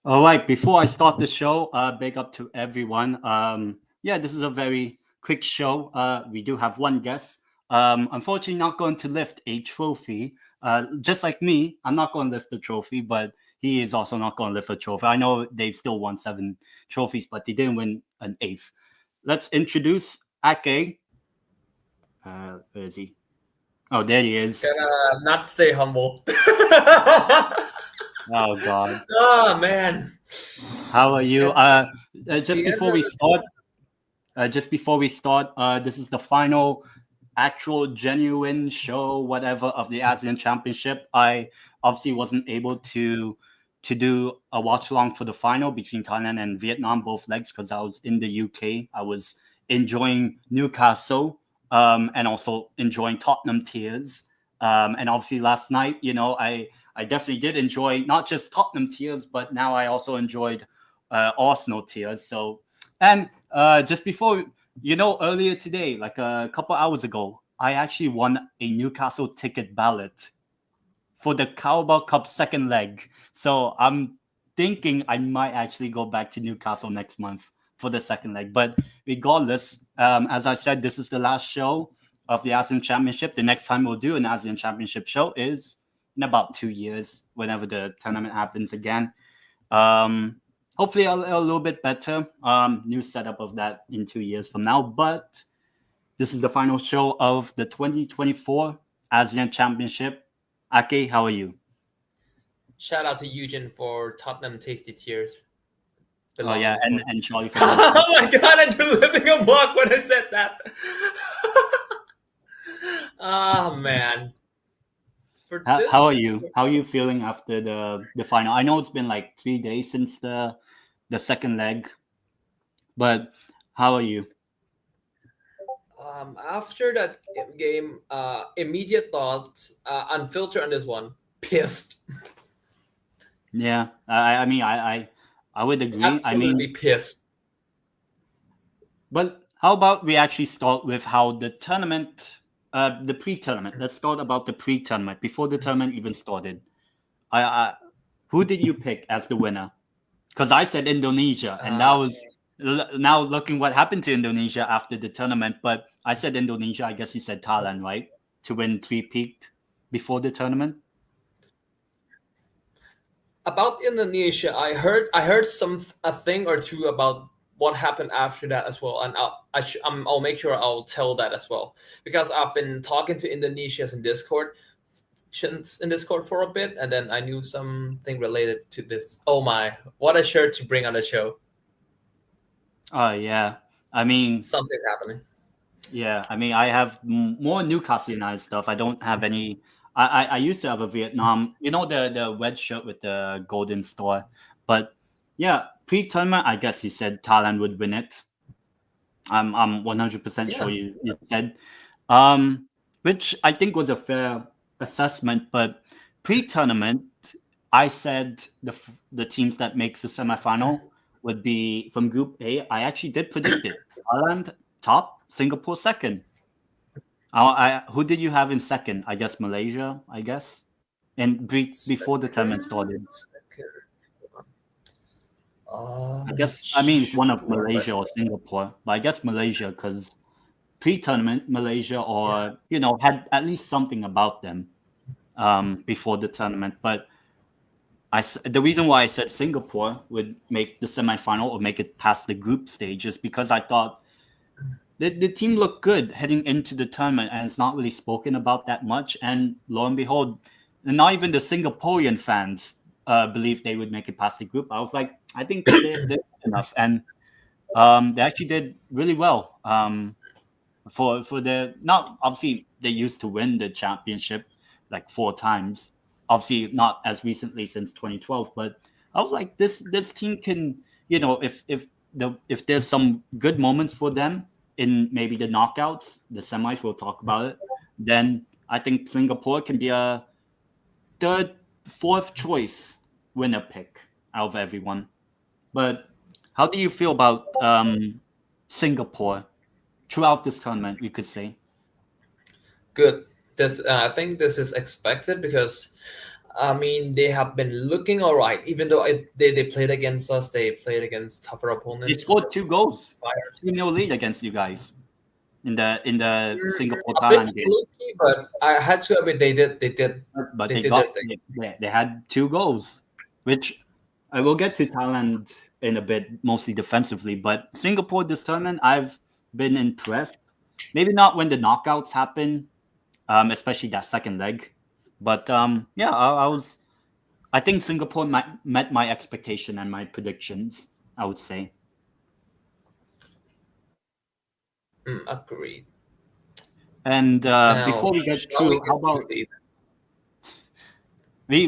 All right, before I start the show, big up to everyone. Yeah, this is a very quick show. We do have one guest. Unfortunately, not going to lift a trophy. Just like me, I'm not going to lift the trophy, but he is also not going to lift a trophy. I know they've still won 7 trophies, but they didn't win an eighth. Let's introduce Ake. Where is he? Oh, there he is. Gotta not stay humble. Oh God, Oh man. how are you? At Just the end before of we the start, this is the final actual genuine show, whatever, of the ASEAN Championship. I obviously wasn't able to do a watch along for the final between Thailand and Vietnam, both legs, because I was in the UK. I was enjoying Newcastle and also enjoying Tottenham tears. And obviously last night, I definitely did enjoy not just Tottenham tears, but now I also enjoyed Arsenal tears. So, and just before, earlier today, like a couple hours ago, I actually won a Newcastle ticket ballot for the Carabao Cup second leg. So I'm thinking I might actually go back to Newcastle next month for the second leg. But regardless, as I said, this is the last show of the ASEAN Championship. The next time we'll do an ASEAN Championship show is in about 2 years, whenever the tournament happens again. Hopefully a little bit better. New setup of that in 2 years from now. But this is the final show of the 2024 ASEAN Championship. Ake, how are you? shout out to Eugen for Tottenham tasty tears. Oh yeah, Belongings for. and Charlie for Liverpool. Oh my god, and you're living amok when I said that. Oh man. For How this are you? How are you feeling after the final? I know it's been like 3 days since the second leg, but how are you? after that game, immediate thoughts, unfiltered on this one, pissed. Yeah, I mean I would agree. I mean, Absolutely pissed. but how about we actually start with how the tournament, the pre-tournament. Let's start about the pre-tournament before the tournament even started. I who did you pick as the winner? Because I said Indonesia, and that Uh, was now looking what happened to Indonesia after the tournament. But I said Indonesia. I guess you said Thailand, right? To win three-peaked before the tournament. about Indonesia, I heard a thing or two about what happened after that as well, and I'll make sure I'll tell that as well because I've been talking to Indonesians in Discord for a bit, and then I knew something related to this. Oh my, what a shirt to bring on the show! Oh yeah, I mean, Something's happening. yeah, I mean, I have more Newcastle United stuff. I don't have any. I used to have a Vietnam, the red shirt with the golden star. But yeah, pre-tournament, I guess you said Thailand would win it. I'm 100% sure Yeah, you said, um, which I think was a fair assessment. But pre-tournament, I said the teams that makes the semifinal would be from Group A. I actually did predict it. Thailand top, Singapore second. Who did you have in second? I guess Malaysia. I guess, and before the tournament started. second. I I'm not guess I mean it's one of sure, but Malaysia or Singapore, but I guess Malaysia because pre-tournament Malaysia yeah. or had at least something about them before the tournament. But the reason why I said Singapore would make the semifinal or make it past the group stage is because I thought the team looked good heading into the tournament, and it's not really spoken about that much. And lo and behold, not even the Singaporean fans believed they would make it past the group. I was like, I think they're good enough, and they actually did really well. For the not obviously they used to win the championship like 4 times. Obviously not as recently since 2012, but I was like, this team can, if there's some good moments for them in maybe the knockouts, the semis, we'll talk about it. Then I think Singapore can be a third, fourth choice winner pick out of everyone. But how do you feel about Singapore throughout this tournament? We could say. Good. This I think this is expected because I mean, they have been looking all right, even though they played against us. They played against tougher They opponents in scored terms 2 goals, of fires. 2-0 lead against you guys in the Singapore A bit Thailand game. fluky, but I had to admit But they they did their got thing. they had 2 goals, which I will get to Thailand in a bit, mostly defensively. But Singapore this tournament, I've been impressed. Maybe not when the knockouts happen, especially that second leg. But yeah, I think Singapore met my expectation and my predictions, I would say. Agreed. And Now, before we get shall we through, how get to about the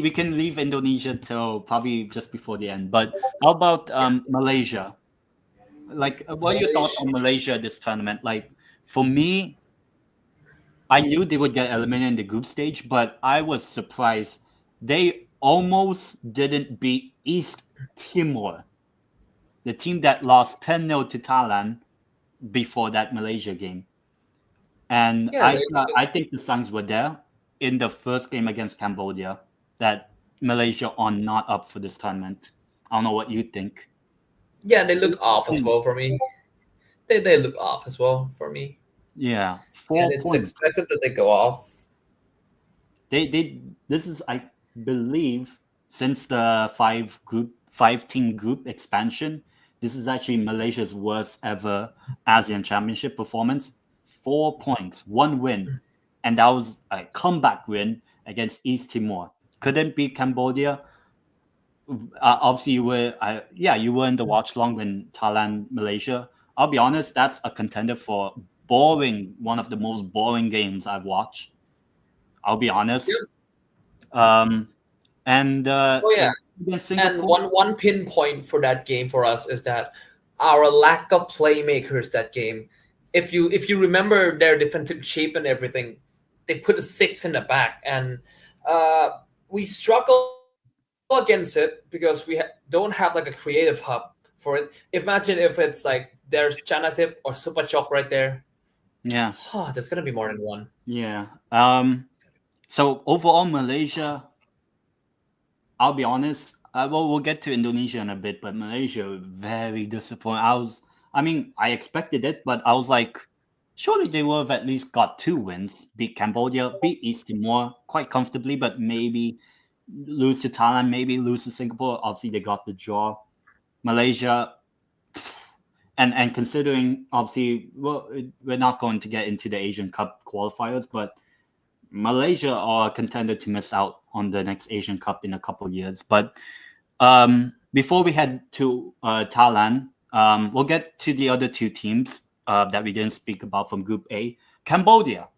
we can leave Indonesia till probably just before the end. But how about Malaysia? Like, what are your thoughts Malaysia? on Malaysia this tournament? Like, for me, I knew they would get eliminated in the group stage, but I was surprised they almost didn't beat East Timor, the team that lost 10-0 to Thailand before that Malaysia game. And Yeah, they, I think the signs were there in the first game against Cambodia that Malaysia are not up for this tournament. I don't know what you think. yeah, they look 4 off as well points. for me. They look off as well for me, Yeah, and 4 it's points. expected that they go off. They this is, I believe, since the 5-team group expansion, this is actually Malaysia's worst ever ASEAN Championship performance. 4 points, 1 win, and that was a comeback win against East Timor. Couldn't beat Cambodia. Obviously, you were in the watch long when Thailand Malaysia. I'll be honest, that's a contender for one of the most boring games I've watched. I'll be honest. Yep. Um, and Oh yeah, against and Singapore, one pinpoint for that game for us is that our lack of playmakers that game. If you remember their defensive shape and everything, they put a six in the back, and uh, we struggle against it because we don't have like a creative hub for it. Imagine if it's like there's Chanatip or Super Chok right there. yeah, There's gonna be more than one. yeah. So overall, Malaysia, I'll be honest. Well, we'll get to Indonesia in a bit, but Malaysia very disappointed. I mean, I expected it, but I was like, surely they would have at least got 2 wins. Beat Cambodia, beat East Timor quite comfortably, but maybe lose to Thailand, maybe lose to Singapore. Obviously, they got the draw. Malaysia, and considering obviously, well, we're not going to get into the Asian Cup qualifiers, but Malaysia are a contender to miss out on the next Asian Cup in a couple of years. But before we head to Thailand, we'll get to the other 2 teams that we didn't speak about from Group A. Cambodia.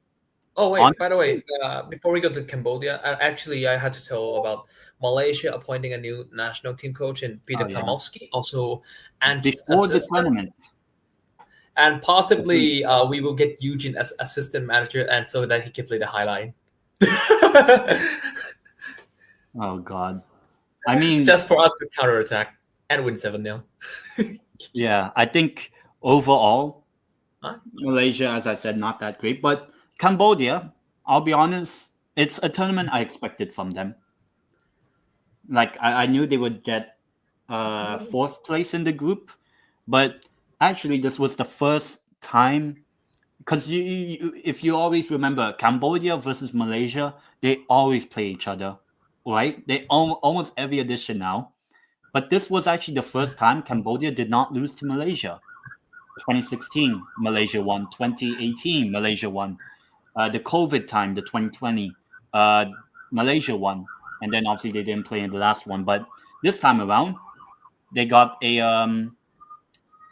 Oh On, wait, by the way, before we go to Cambodia, I had to tell about Malaysia appointing a new national team coach in Peter oh yeah, Kamalski, also Angie's before the assistant, tournament. and possibly we will get Eugene as assistant manager, and so that he can play the high line. Oh God, I mean, Just for us to counterattack and win 7-0. yeah, I think overall Huh? Malaysia, as I said, not that great, but Cambodia, I'll be honest, it's a tournament I expected from them. Like I knew they would get 4th place in the group, but actually this was the first time because if you always remember Cambodia versus Malaysia, they always play each other, right? They almost every edition now. But this was actually the first time Cambodia did not lose to Malaysia. 2016, Malaysia won. 2018, Malaysia won. The COVID time, the 2020, Malaysia won. And then obviously they didn't play in the last one. But this time around, they got a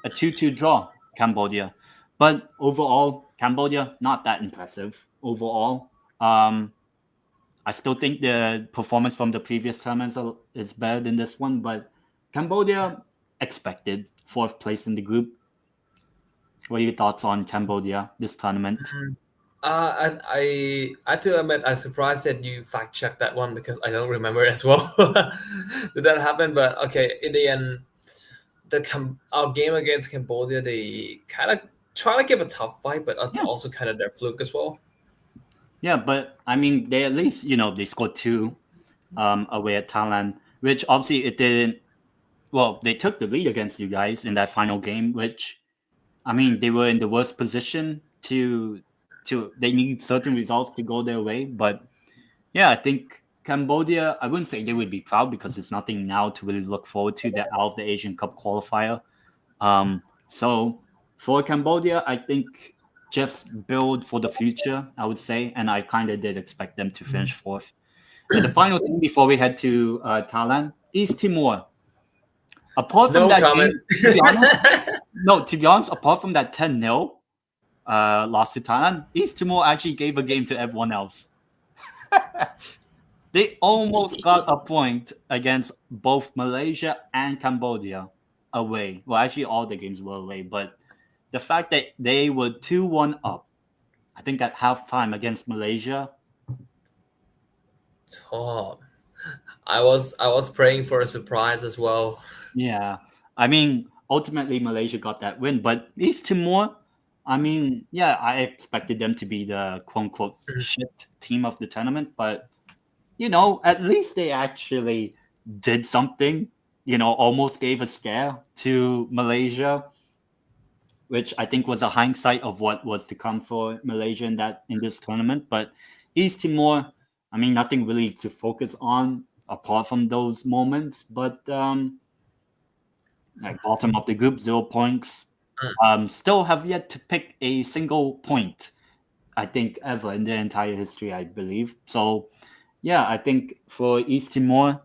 2-2 draw, Cambodia. But overall, Cambodia, not that impressive. Overall, I still think the performance from the previous tournaments is better than this one. But Cambodia, expected 4th place in the group. What are your thoughts on Cambodia this tournament? I have to admit, I'm surprised that you fact checked that one because I don't remember it as well. Did that happen? But okay, in the end, our game against Cambodia, they kind of try to give a tough fight, but it's Yeah. also kind of their fluke as well. Yeah, but I mean, they at least, they scored 2. away at Thailand, which obviously it didn't. Well, they took the lead against you guys in that final game, which I mean they were in the worst position to they need certain results to go their way. But yeah, I think Cambodia, I wouldn't say they would be proud because there's nothing now to really look forward to. They're out of the Asian Cup qualifier. So for Cambodia, I think just build for the future, I would say. And I kind of did expect them to finish fourth. And the final thing before we head to Thailand, East Timor. Apart from No that comment. game, to be honest, no, to be honest, apart from that 10-0 loss to Thailand, East Timor actually gave a game to everyone else. They almost got a point against both Malaysia and Cambodia away. Well, actually, all the games were away, but the fact that they were 2-1 up, I think at halftime against Malaysia. Oh, I was praying for a surprise as well. Yeah, I mean, ultimately Malaysia got that win, but East Timor, I mean, yeah, I expected them to be the quote unquote shit team of the tournament, but at least they actually did something. Almost gave a scare to Malaysia, which I think was a hindsight of what was to come for Malaysia in this tournament. But East Timor, I mean, nothing really to focus on apart from those moments. But like bottom of the group, 0 points. Still have yet to pick a single point, I think, ever in their entire history, I believe. So, yeah, I think for East Timor,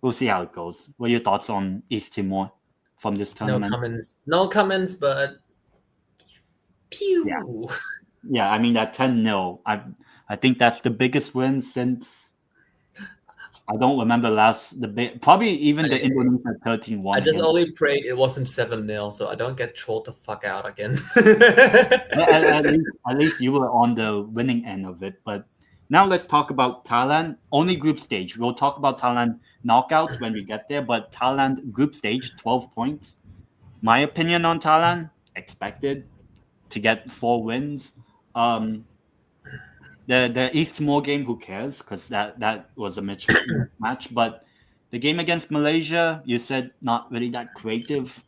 we'll see how it goes. What are your thoughts on East Timor from this No tournament? comments. No comments, but pew. Yeah, I mean, that 10-0, I think that's the biggest win since I don't remember probably even the Indonesia 13-1. I just only prayed it wasn't 7-0, so I don't get trolled the fuck out again. At least you were on the winning end of it. But now let's talk about Thailand. Only group stage. We'll talk about Thailand knockouts when we get there. But Thailand group stage, 12 points. My opinion on Thailand, expected to get 4 wins. The East Timor game, who cares? Because that was a match. But the game against Malaysia, you said not really that creative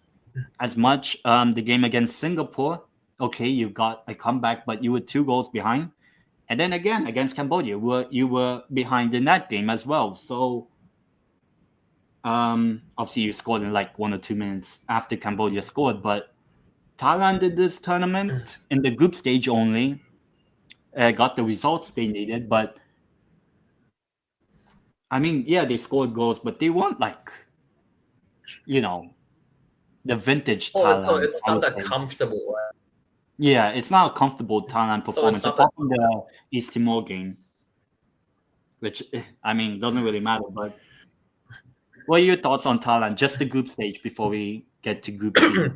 as much. The game against Singapore, okay, you got a comeback, but you were 2 goals behind. And then again against Cambodia, you were behind in that game as well. So obviously you scored in like 1 or 2 minutes after Cambodia scored. But Thailand did this tournament in the group stage only. Got the results they needed, but I mean, yeah, they scored goals, but they weren't like, the vintage Thailand. So it's not that comfortable, right? Yeah, it's not a comfortable Thailand performance apart from the East Timor game, which I mean doesn't really matter. But what are your thoughts on Thailand? Just the group stage before we get to Group B.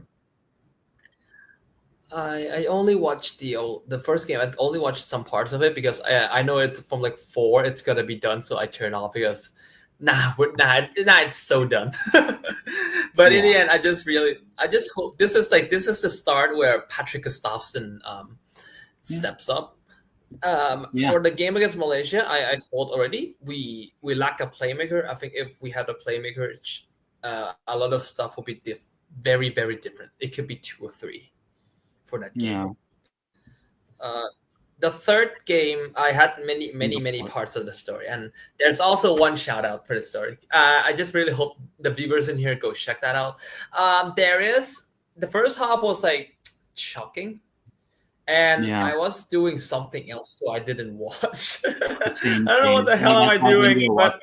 I only watched the first game. I only watched some parts of it because I know it from like 4 it's gonna be done, so I turn off because it's so done. But in the end, I just hope this is the start where Patrick Gustafsson steps up. For the game against Malaysia, I told already we lack a playmaker. I think if we had a playmaker, a lot of stuff will be very, very different. It could be 2 or 3 for that game. The third game, I had many parts of the story, and there's also one shout out for the story. I just really hope the viewers in here go check that out. The first half was like shocking, and I was doing something else, so I didn't watch. I don't know what the hell am I doing, but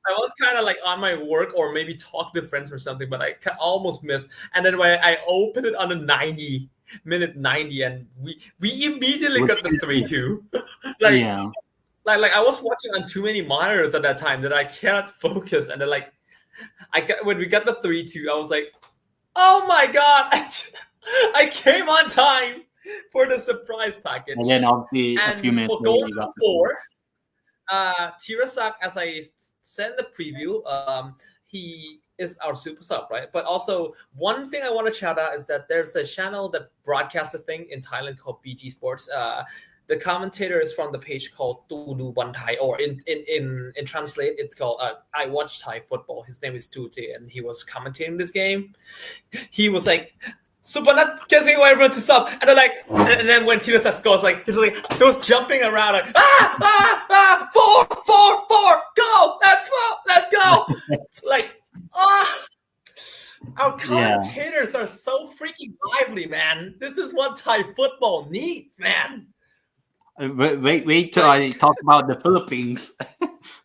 I was kind of like on my work or maybe talk to friends or something, but I almost missed. And then when I opened it on the minute 90, and we immediately got the 3-2. Like I was watching on too many monitors at that time that I cannot focus. And then when we got the 3-2, I was like, oh my god, I came on time for the surprise package. And then obviously a few minutes for goal number 4. Tirasak, as I said in the preview, he is our super sub, right? But also, one thing I want to shout out is that there's a channel that broadcasts a thing in Thailand called BG Sports. the commentator is from the page called Tu Du Ban Thai, or in translate it's called I Watch Thai Football. His name is Tute, and he was commentating this game. He was like, Supanat getting everyone to stop, and then and then when TSS scores, he was jumping around like 4, go, let's go, our commentators are so freaking lively, man. This is what Thai football needs, man. Wait till I talk about the Philippines.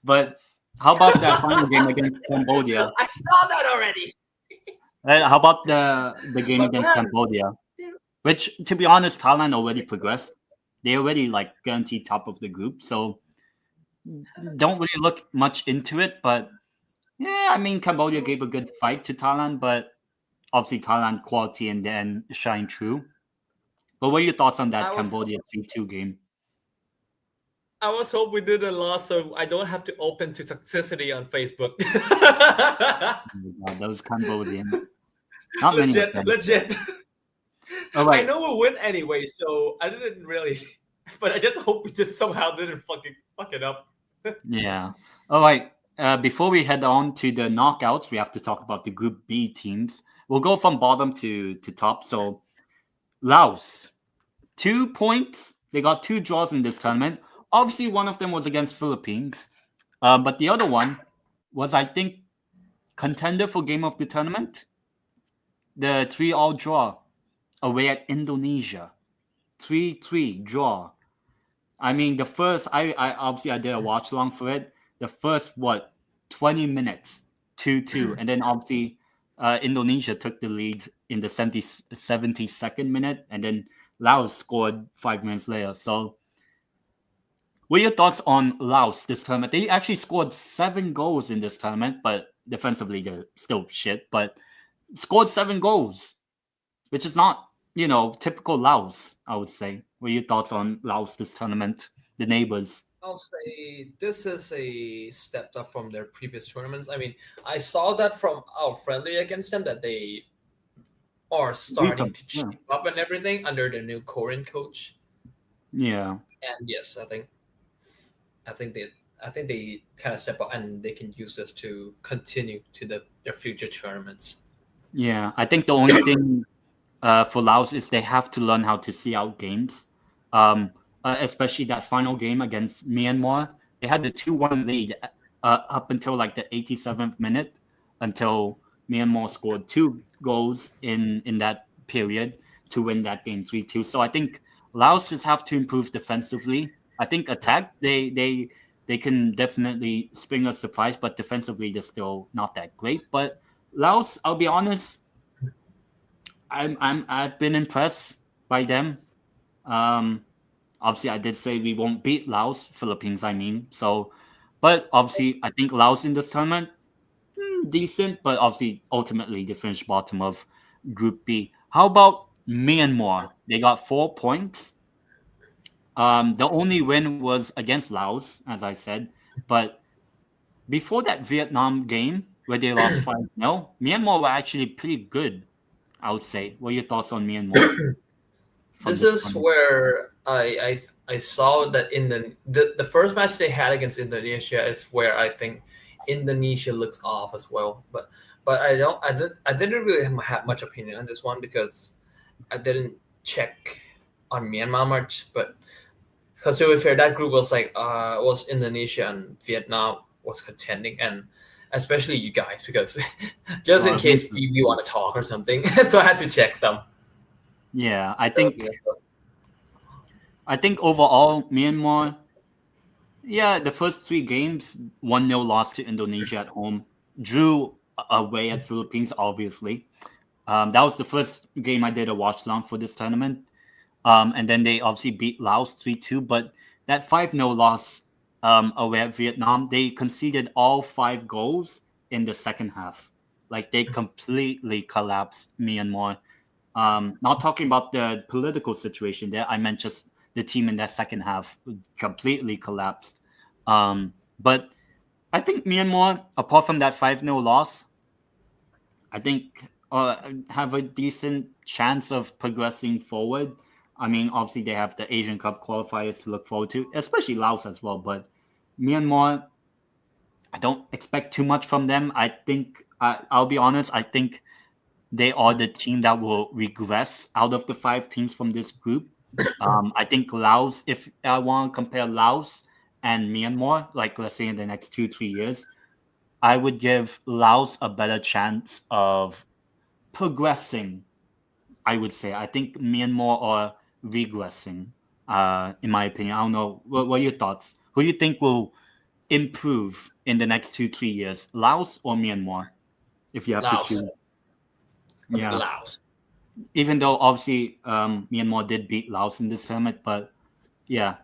But how about that final game against Cambodia? I saw that already. How about the game against Cambodia? Which, to be honest, Thailand already progressed. They already guaranteed top of the group, so don't really look much into it. But yeah, I mean, Cambodia gave a good fight to Thailand, but obviously Thailand quality and then shine through. But what are your thoughts on that Cambodia 3-2 game? I was hoping we didn't lose, so I don't have to open to toxicity on Facebook. Those Cambodians. Not legit. Oh, right. I know we'll win anyway, so I didn't really. But I just hope we just somehow didn't fuck it up. Yeah. All right. Before we head on to the knockouts, we have to talk about the Group B teams. We'll go from bottom to top. So Laos, 2 points. They got 2 draws in this tournament. Obviously, one of them was against Philippines. But the other one was, I think, contender for game of the tournament. The 3-3 draw away at Indonesia. 3-3 draw. I mean, the first, I obviously I did a watch along for it. The first, 20 minutes, 2-2. And then obviously Indonesia took the lead in the 72nd minute. And then Laos scored 5 minutes later. So what are your thoughts on Laos this tournament? They actually scored 7 goals in this tournament, but defensively they're still shit. But scored 7 goals, which is not, typical Laos, I would say. What are your thoughts on Laos this tournament, the neighbors? I'll say this is a step up from their previous tournaments. I mean, I saw that from our friendly against them that they are starting to shape up and everything under the new Korean coach. Yeah. And yes, I think they kind of step up and they can use this to continue to their future tournaments. Yeah, I think the only thing for Laos is they have to learn how to see out games, especially that final game against Myanmar. They had the 2-1 lead up until the 87th minute, until Myanmar scored 2 goals in that period to win that game 3-2. So I think Laos just have to improve defensively. I think attack, they can definitely spring a surprise, but defensively they're still not that great. But Laos, I'll be honest, I've been impressed by them. Obviously, I did say we won't beat Laos, Philippines, I mean. So, but obviously, I think Laos in this tournament, decent, but obviously, ultimately, they finished bottom of Group B. How about Myanmar? They got 4 points. The only win was against Laos, as I said. But before that Vietnam game, where they lost 5-0, Myanmar were actually pretty good, I would say. What are your thoughts on Myanmar? This is where I saw that in the first match they had against Indonesia is where I think Indonesia looks off as well. But I didn't really have much opinion on this one because I didn't check on Myanmar much. But because to be fair, that group was was Indonesia and Vietnam was contending, and especially you guys, because just in case we want to talk or something, so I had to check some. Yeah, I think overall Myanmar, the first 3 games, 1-0 loss to Indonesia at home, drew away at Philippines, obviously. That was the first game I did a watch along for this tournament. And then they obviously beat Laos 3-2, but that 5-0 loss away at Vietnam, they conceded all 5 goals in the second half. They completely collapsed Myanmar. Not talking about the political situation there. I meant just the team in that second half completely collapsed. But I think Myanmar, apart from that 5-0 loss, I think have a decent chance of progressing forward. I mean, obviously they have the Asian Cup qualifiers to look forward to, especially Laos as well. But Myanmar, I don't expect too much from them. I think I'll be honest. I think they are the team that will regress out of the 5 teams from this group. I think Laos, if I want to compare Laos and Myanmar, like let's say in the next 2-3 years, I would give Laos a better chance of progressing. I would say. I think Myanmar are regressing, in my opinion. I don't know. What are your thoughts? Who do you think will improve in the next 2-3 years, Laos or Myanmar? If you have to Laos. choose, yeah. Laos. Even though obviously Myanmar did beat Laos in this tournament, but yeah.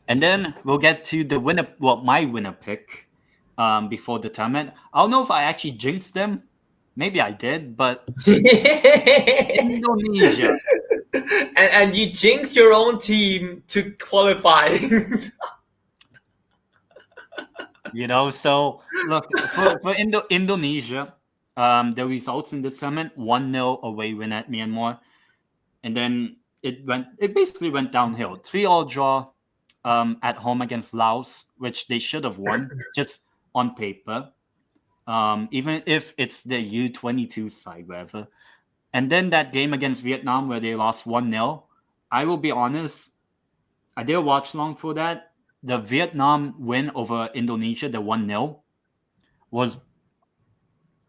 And then we'll get to the winner. Well, my winner pick before the tournament. I don't know if I actually jinxed them. Maybe I did, but Indonesia. And you jinx your own team to qualify. So look for Indonesia, the results in this tournament: 1-0 away win at Myanmar, and then it basically went downhill. 3-3 draw at home against Laos, which they should have won just on paper, even if it's the U22 side, whatever. And then that game against Vietnam where they lost 1-0. I will be honest, I did a watch long for that. The Vietnam win over Indonesia, the 1-0, was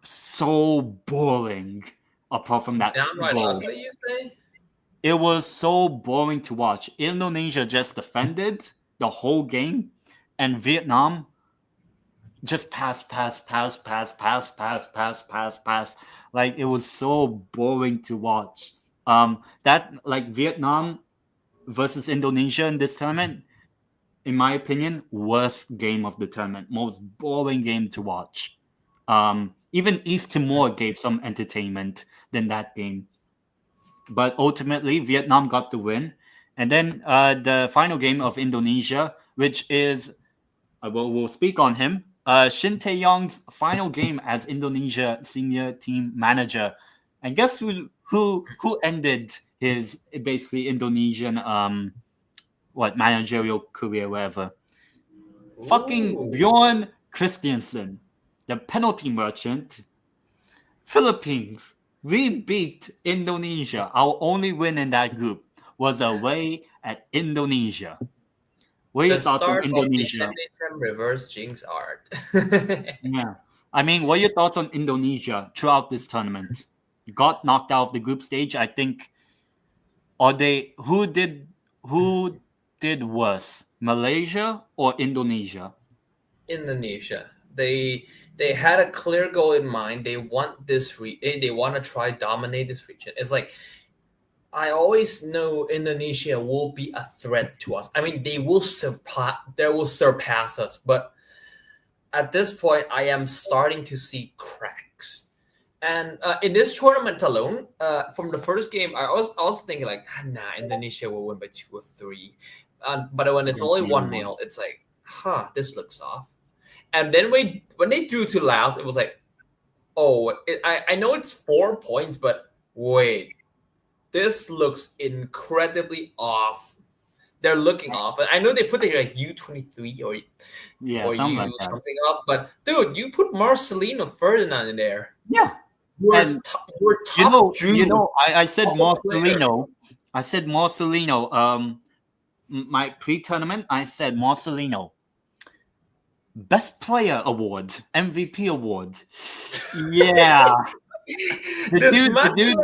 so boring apart from that Downright goal. ugly, you say? It was so boring to watch. Indonesia just defended the whole game, and Vietnam just pass. Like, it was so boring to watch. That, like, Vietnam versus Indonesia in this tournament, in my opinion, worst game of the tournament, most boring game to watch. Even East Timor gave some entertainment than that game. But ultimately, Vietnam got the win. And then the final game of Indonesia, which is, we'll speak on him, Shin Tae-yong's final game as Indonesia senior team manager. And guess who ended his basically Indonesian managerial career, whatever. Ooh. Fucking Bjorn Christiansen, the penalty merchant. Philippines, we beat Indonesia. Our only win in that group was away at Indonesia. What are your thoughts on Indonesia? The reverse jinx art. Yeah. I mean, what are your thoughts on Indonesia throughout this tournament? Got knocked out of the group stage, I think. Who did worse, Malaysia or Indonesia? Indonesia. They had a clear goal in mind. They want they want to try dominate this region. It's like, I always know Indonesia will be a threat to us. I mean, they will surpass us. But at this point, I am starting to see cracks. And in this tournament alone, from the first game, I was thinking like, Indonesia will win by 2 or 3. But when it's only 1-0, it's like, this looks off. And then when they drew to Laos, it was like, I know it's 4 points, but wait, this looks incredibly off. They're looking off. And I know they put their like U23 or something U like that. something up, but dude, you put Marcelino Ferdinand in there. Yeah. You're top Drew. I said Marcelino. I said Marcelino. My pre-tournament, I said Marcelino. Best Player Award, MVP Award. Yeah. The dude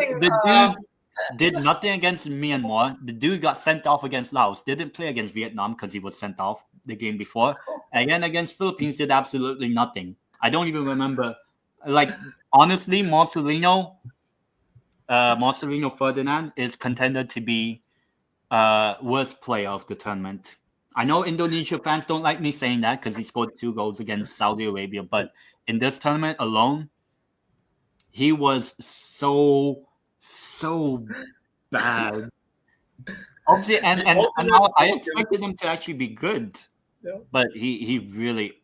did nothing against Myanmar. The dude got sent off against Laos. Didn't play against Vietnam because he was sent off the game before. Again, against Philippines, did absolutely nothing. I don't even remember. Like, honestly, Marcelino Ferdinand is contender to be worst player of the tournament. I know Indonesia fans don't like me saying that because he scored 2 goals against Saudi Arabia, but in this tournament alone, he was so bad. Obviously, and I expected him to actually be good, but he really,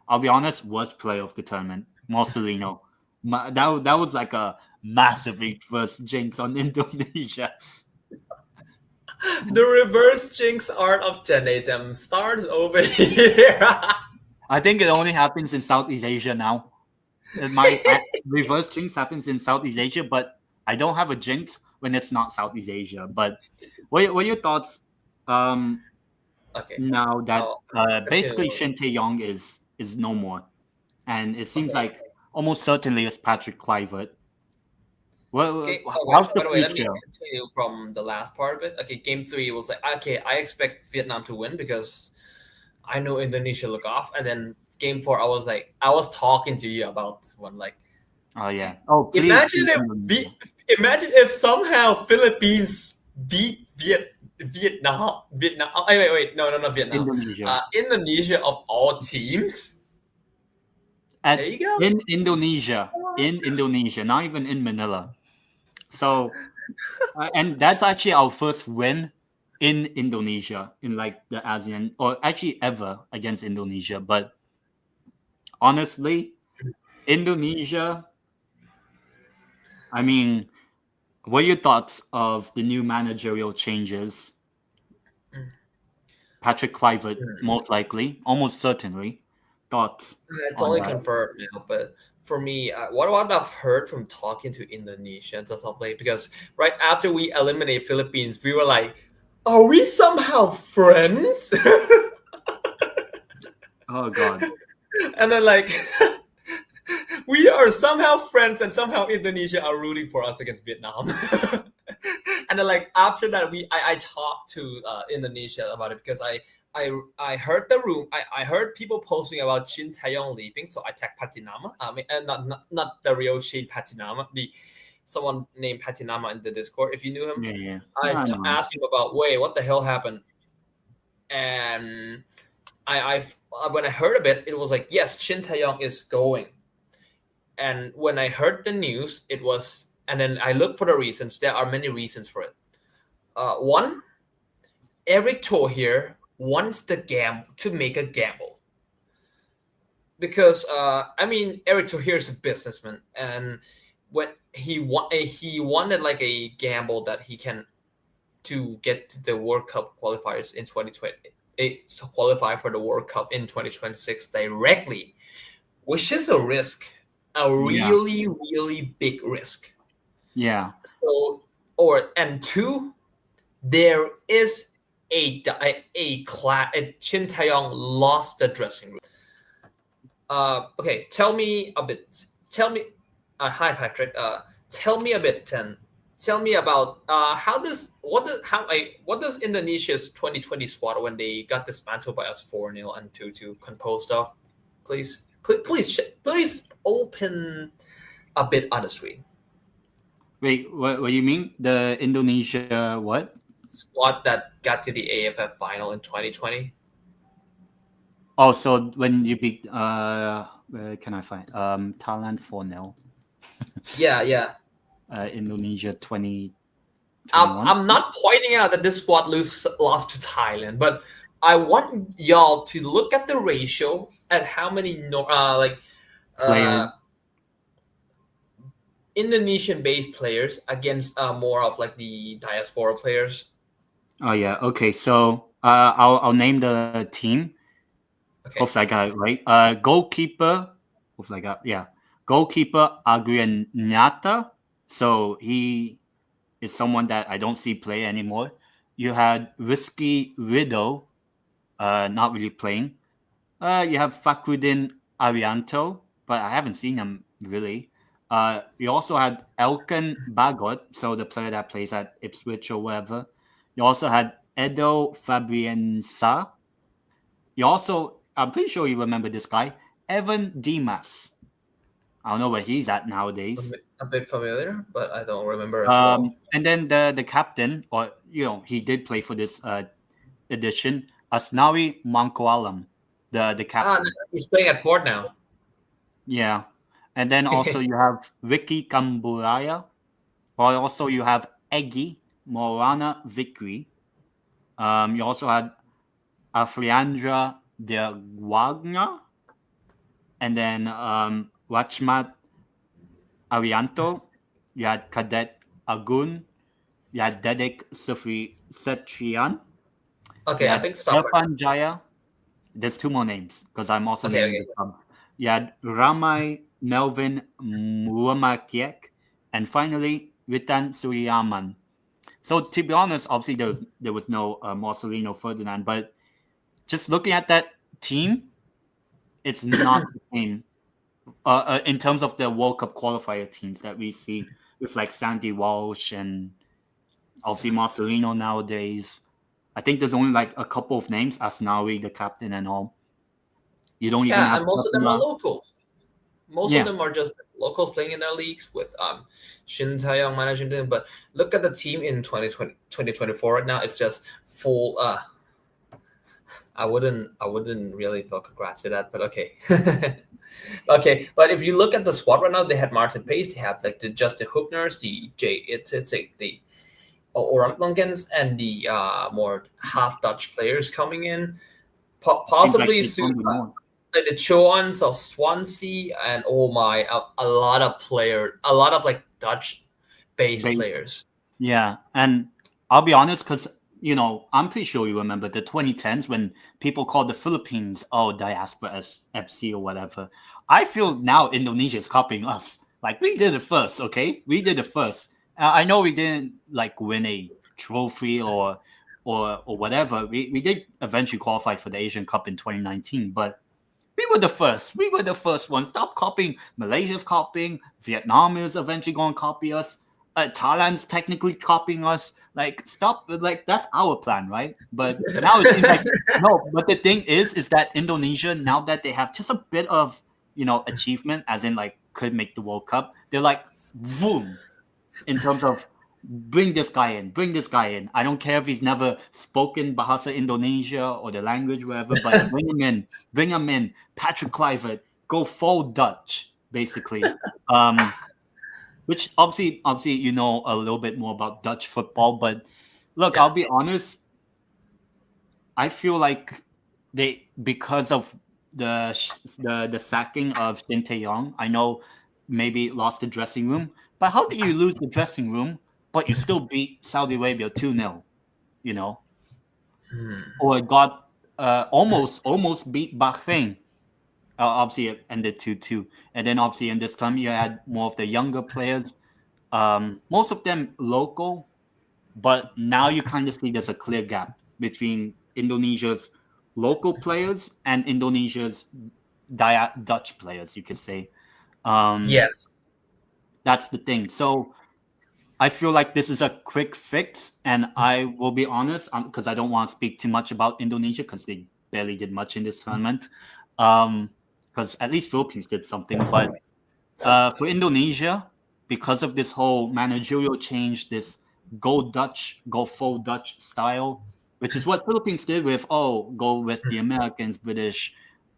I'll be honest, was player of the tournament. Marcelino, that was like a massive reverse jinx on Indonesia. The reverse jinx art of tendeitem starts over here. I think it only happens in Southeast Asia now. Reverse jinx happens in Southeast Asia, but I don't have a jinx when it's not Southeast Asia. But what are your thoughts Okay, now that I'll basically continue. Shin Tae-yong is no more, and it seems Okay. like almost certainly it's Patrick Kluivert. Okay. Oh, How's the by the way, let me future? continue from the last part of it. Okay, game three was like, okay, I expect Vietnam to win because I know Indonesia look off. And then game four, I was talking to you about one like, Oh yeah. Oh please imagine beat if Indonesia. imagine if somehow Philippines beat Vietnam. Oh, wait, no, not Vietnam. Indonesia. Indonesia of all teams. There At you go. in Indonesia, not even in Manila. So and that's actually our first win in Indonesia in like the ASEAN or actually ever against Indonesia. But honestly, Indonesia. I mean, what are your thoughts of the new managerial changes? Patrick Kluivert, Mm. most likely, almost certainly. Thoughts It's on only that? confirmed now, but for me, what I've heard from talking to Indonesians as of late, because right after we eliminate Philippines, we were like, "Are we somehow friends?" Oh God. And then like, we are somehow friends, and somehow Indonesia are rooting for us against Vietnam. And then like after that, I talked to Indonesia about it because I heard the room. I heard people posting about Shin Taeyong leaving, so I tagged Patinama. I mean, not the real Shin Patinama, the someone named Patinama in the Discord. If you knew him, Yeah, yeah. I I know. asked him about, wait, what the hell happened? And when I heard of it, it was like, yes, Shin Taeyong is going. And when I heard the news, it was, and then I looked for the reasons. There are many reasons for it. One, Eric Toh here wants to make a gamble because I mean Eric Toh here is a businessman, and when he wanted like a gamble that he can to get to the World Cup qualifiers in 2020, to qualify for the World Cup in 2026 directly, which is a risk, a Yeah, really big risk. yeah, So, and two, there is a Chin Taeyong lost the dressing room. Okay, tell me a bit. Tell me, hi Patrick. Tell me a bit. Then, tell me about what does Indonesia's 2020 squad when they got dismantled by us 4-0 and 2-2 compose of? Please open a bit on the screen. Wait, what do you mean? The Indonesia what? Squad that got to the AFF final in 2020. Oh, so when you beat where can I find Thailand 4-0, Yeah. Indonesia 2021. I'm not pointing out that this squad lost to Thailand, but I want y'all to look at the ratio at how many Player. uh, Indonesian-based players against more of like the diaspora players. Oh yeah. Okay. So I'll name the team. Okay. Hopefully I got it right. Goalkeeper. Hopefully I got yeah. Goalkeeper Agrianata. So he is someone that I don't see play anymore. You had Risky Riddle, not really playing. You have Fakrudin Arianto, but I haven't seen him really. You also had Elkan Bagot, so the player that plays at Ipswich or wherever. You also had Edo Fabriensa. You also, I'm pretty sure you remember this guy, Evan Dimas. I don't know where he's at nowadays. A bit familiar, but I don't remember as well. And then the captain, or he did play for this edition, Asnawi Mangkualam, the Ah, captain. he's playing at Port now. Yeah. And then also you have Ricky Kamburaya. Or also you have Egi Morana Vikri. You also had Afriandra de Wagner. And then Rachmat Arianto. You had Cadet Agun. You had Dedik Setrian. You Okay, I had think stop for Irfan Jaya. There's two more names because I'm also okay, naming okay. the club. You had Ramai Melvin Muamakiek, and finally Witan Suryaman. So to be honest, obviously there was no Marcelino Ferdinand, but just looking at that team, it's not the same in terms of the World Cup qualifier teams that we see with like Sandy Walsh and obviously Marcelino nowadays. I think there's only like a couple of names, Asnawi, the captain, and all. You don't even Yeah, have and most of them are Fatima. locals. Most of Yeah, them are just locals playing in their leagues with Shin Taeyong managing them. But look at the team in 2024 right now. It's just full. I wouldn't really feel congrats to that, but okay. Okay, but if you look at the squad right now, they had Martin Pace, they have like the Justin Hoopners, the Jay it's like the Orang Lunkens, and the more half Dutch players coming in. seems like Possibly they soon, don't do more. like the Choans of Swansea, and oh my, a lot of a lot of like Dutch based Base. players. Yeah, and I'll be honest, because I'm pretty sure you remember the 2010s when people called the Philippines diaspora FC or whatever. I feel now Indonesia is copying us. Like we did it first, okay? We did it first. I know we didn't like win a trophy or whatever. We did eventually qualify for the Asian Cup in 2019, but we were the first. We were the first one. Stop copying. Malaysia's copying. Vietnam is eventually going to copy us. Thailand's technically copying us. Like, stop. Like, that's our plan, right? But now it seems like no. But the thing is that Indonesia, now that they have just a bit of achievement, as in like could make the World Cup, they're like, boom, in terms of bring this guy in, bring this guy in. I don't care if he's never spoken Bahasa Indonesia or the language, wherever, but bring him in, bring him in. Patrick Kluivert, go full Dutch, basically. Which obviously you know a little bit more about Dutch football, but look, Yeah. I'll be honest. I feel like they because of the sacking of Shin Tae-yong. I know maybe lost the dressing room, but how did you lose the dressing room, but you still beat Saudi Arabia 2-0? You know, Hmm. or got almost beat Bahrain. Obviously, it ended 2-2, and then obviously in this time you had more of the younger players. Most of them local, but now you kind of see there's a clear gap between Indonesia's local players and Indonesia's Dutch players, you could say. Um, Yes. that's the thing. So I feel like this is a quick fix, and I will be honest, because I don't want to speak too much about Indonesia because they barely did much in this tournament. Because at least Philippines did something, but for Indonesia, because of this whole managerial change, this go Dutch, go full Dutch style, which is what Philippines did with go with the Americans, British,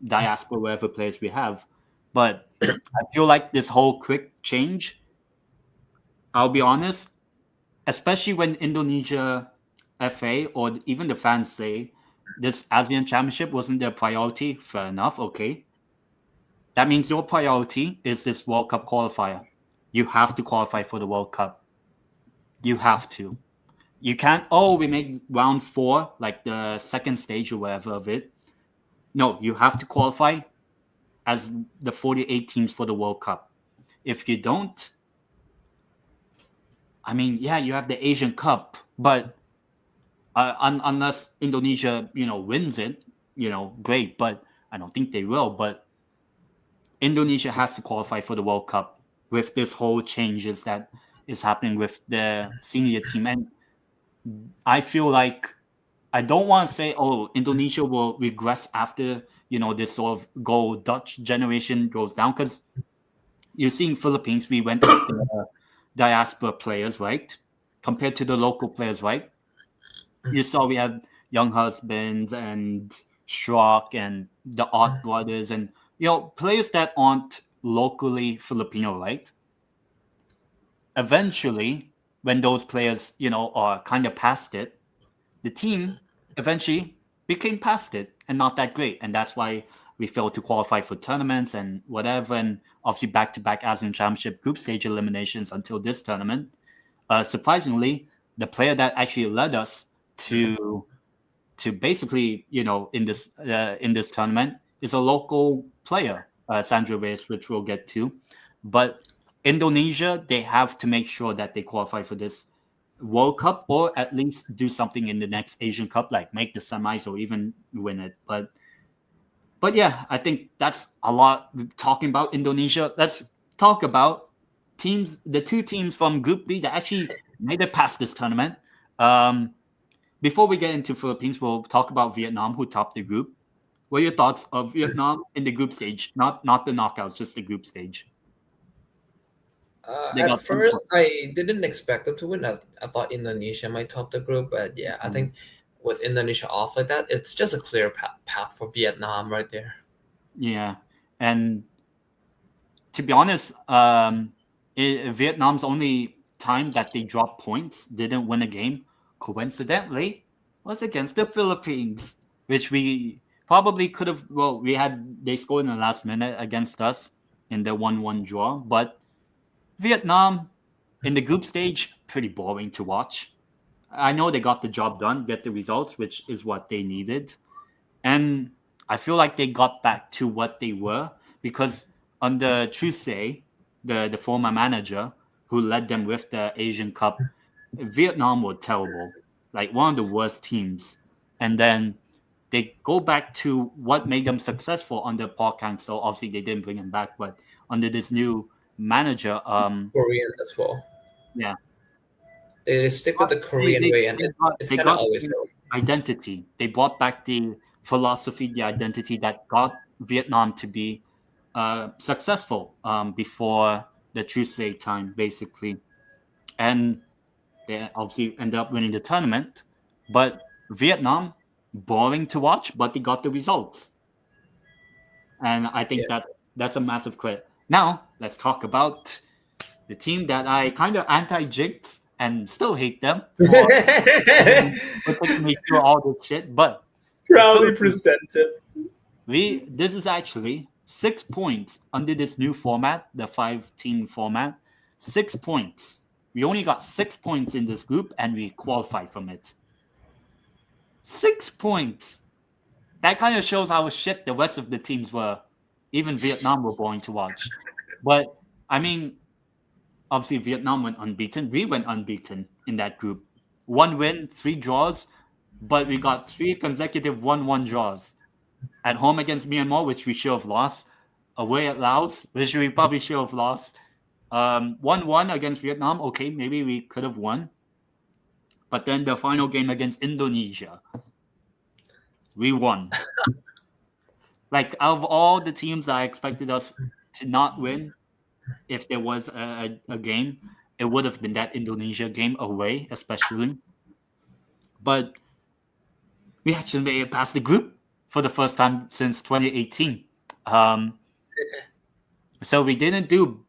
diaspora, wherever players we have. But I feel like this whole quick change, I'll be honest, especially when Indonesia FA or even the fans say this ASEAN Championship wasn't their priority, fair enough, okay. That means your priority is this World Cup qualifier. You have to qualify for the World Cup. You have to. You can't, we made round 4, like the second stage or whatever of it. No, you have to qualify as the 48 teams for the World Cup. If you don't, I mean, yeah, you have the Asian Cup, but unless Indonesia, wins it, great, but I don't think they will. But Indonesia has to qualify for the World Cup with this whole changes that is happening with the senior team. And I feel like I don't want to say, Indonesia will regress after, this sort of go Dutch generation goes down. Because you're seeing Philippines, we went with the diaspora players, right? Compared to the local players, right? You saw we have Young Husbands and Schrock and the Ott brothers and players that aren't locally Filipino, right? Eventually, when those players, are kind of past it, the team eventually became past it and not that great. And that's why we failed to qualify for tournaments and whatever. And obviously back-to-back ASEAN Championship group stage eliminations until this tournament. Surprisingly, the player that actually led us to basically, in this tournament is a local player, Sandra Reyes, which we'll get to. But Indonesia, they have to make sure that they qualify for this World Cup, or at least do something in the next Asian Cup, like make the semis or even win it. But yeah, I think that's a lot talking about Indonesia. Let's talk about the two teams from Group B that actually made it past this tournament. Before we get into Philippines, we'll talk about Vietnam, who topped the group. What are your thoughts of Vietnam in the group stage? Not the knockouts, just the group stage. They At got 10 first, points. I didn't expect them to win. I thought Indonesia might top the group, but yeah, I think with Indonesia off like that, it's just a clear path for Vietnam right there. Yeah, and to be honest, Vietnam's only time that they dropped points, didn't win a game, coincidentally, was against the Philippines, which we probably could have. Well, they scored in the last minute against us in the 1-1 draw, but Vietnam in the group stage, pretty boring to watch. I know they got the job done, get the results, which is what they needed. And I feel like they got back to what they were because under Chusei, the former manager who led them with the Asian Cup, Vietnam were terrible, like one of the worst teams. And then they go back to what made them successful under Paul Kang-seo. Obviously, they didn't bring him back, but under this new manager, Korean as well. yeah, They stick with the Korean way, and it's they kind of got always the identity. They brought back the philosophy, the identity that got Vietnam to be successful before the Chusei time, basically. And they obviously ended up winning the tournament. But Vietnam, boring to watch, but they got the results. And I think that's a massive credit. Now, let's talk about the team that I kind of anti-jinked and still hate them for putting me through all this shit. But proudly presented. this is actually 6 points under this new format, the 5-team format. 6 points. We only got 6 points in this group, and we qualified from it. 6 points. That kind of shows how shit the rest of the teams were. Even Vietnam were boring to watch. But I mean, obviously Vietnam went unbeaten. We went unbeaten in that group. 1 win, 3 draws, but we got 3 consecutive 1-1 draws. At home against Myanmar, which we should have lost. Away at Laos, which we probably should have lost. 1-1 against Vietnam. Okay, maybe we could have won. But then the final game against Indonesia, we won. Like, out of all the teams that I expected us to not win, if there was a game, it would have been that Indonesia game away, especially. But we actually made it past the group for the first time since 2018. So we didn't do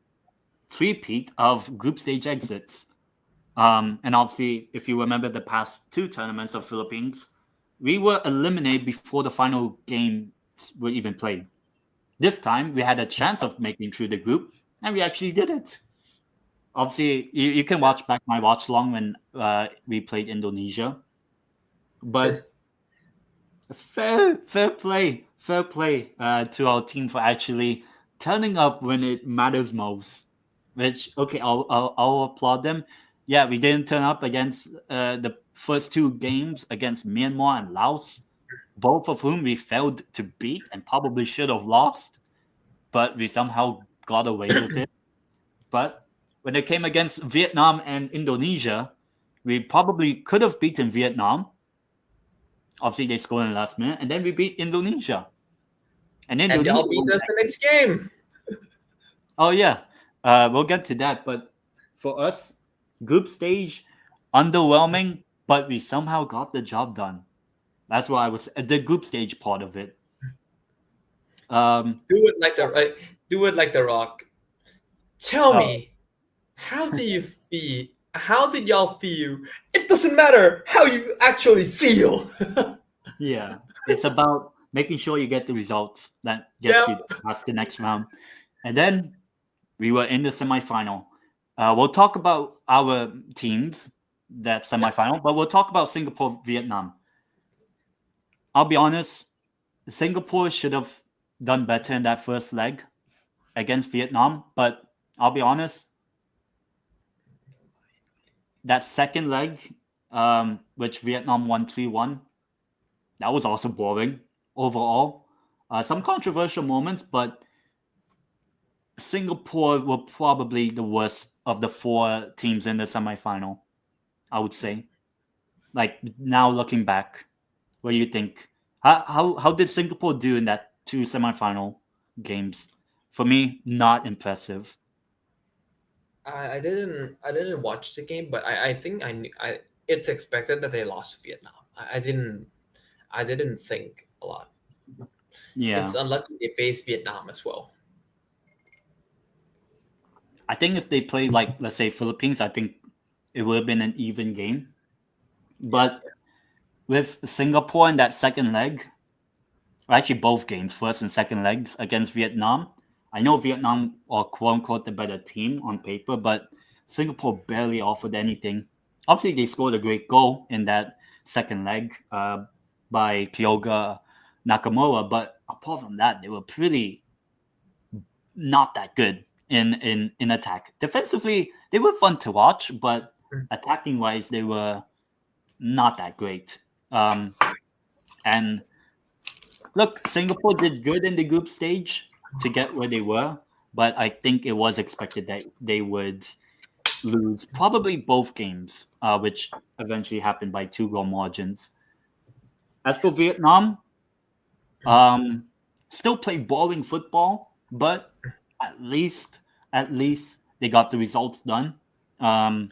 three-peat of group stage exits. And obviously, if you remember the past 2 tournaments of Philippines, we were eliminated before the final games were even played. This time, we had a chance of making through the group, and we actually did it. Obviously, you can watch back my watch long when we played Indonesia. But fair play to our team for actually turning up when it matters most. Which, okay, I'll applaud them. Yeah, we didn't turn up against the first 2 games against Myanmar and Laos, both of whom we failed to beat and probably should have lost, but we somehow got away with it. But when it came against Vietnam and Indonesia, we probably could have beaten Vietnam. Obviously, they scored in the last minute, and then we beat Indonesia. And y'all beat us the next game. Oh, yeah. We'll get to that. But for us, group stage, underwhelming, but we somehow got the job done. That's why I was the group stage part of it. Do it like the Rock. Tell me, how do you feel? How did y'all feel? It doesn't matter how you actually feel. Yeah, it's about making sure you get the results that gets you past the next round. And then we were in the semifinal. We'll talk about our teams. that semifinal. But we'll talk about Singapore, Vietnam. I'll be honest, Singapore should have done better in that first leg against Vietnam. But I'll be honest, that second leg, which Vietnam won 3-1, that was also boring overall. Some controversial moments, but Singapore were probably the worst of the four teams in the semifinal, I would say. Like now looking back, what do you think? How did Singapore do in that two semifinal games? For me, not impressive. I didn't watch the game, but I think it's expected that they lost to Vietnam. I didn't think a lot. Yeah, It's unlucky they faced Vietnam as well. I think if they played like let's say Philippines, I think it would have been an even game. Yeah. But with Singapore in that second leg, or actually both games, first and second legs against Vietnam. I know Vietnam are quote unquote the better team on paper, but Singapore barely offered anything. Obviously, they scored a great goal in that second leg by Kyoga Nakamura, but apart from that, they were pretty not that good in attack. Defensively, they were fun to watch, but Mm. attacking wise, they were not that great. And look, Singapore did good in the group stage to get where they were, but I think it was expected that they would lose probably both games, which eventually happened by 2 goal margins. As for Vietnam, um, still play boring football, but at least at least they got the results done. Um,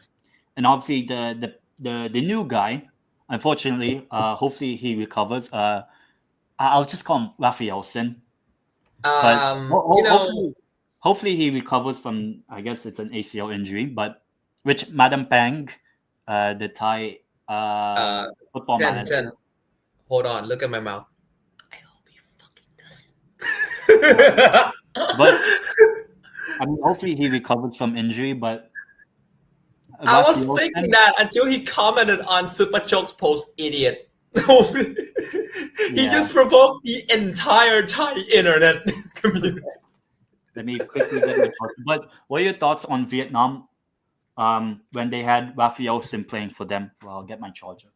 and obviously the new guy, unfortunately, hopefully he recovers. I'll just call him Raphaelson. But Um, you know, hopefully he recovers from I guess it's an ACL injury. But which Madam Pang, the Thai uh, football 10, manager. 10. Hold on, look at my mouth. I hope he Yeah. fucking But does. I mean, hopefully he recovers from injury. But I was thinking Raphaelson, that until he commented on Super Choke's post, idiot. He yeah. just provoked the entire Thai internet community. Let me quickly get my thoughts. But what are your thoughts on Vietnam when they had Raphaelson playing for them? Well, I'll get my charger.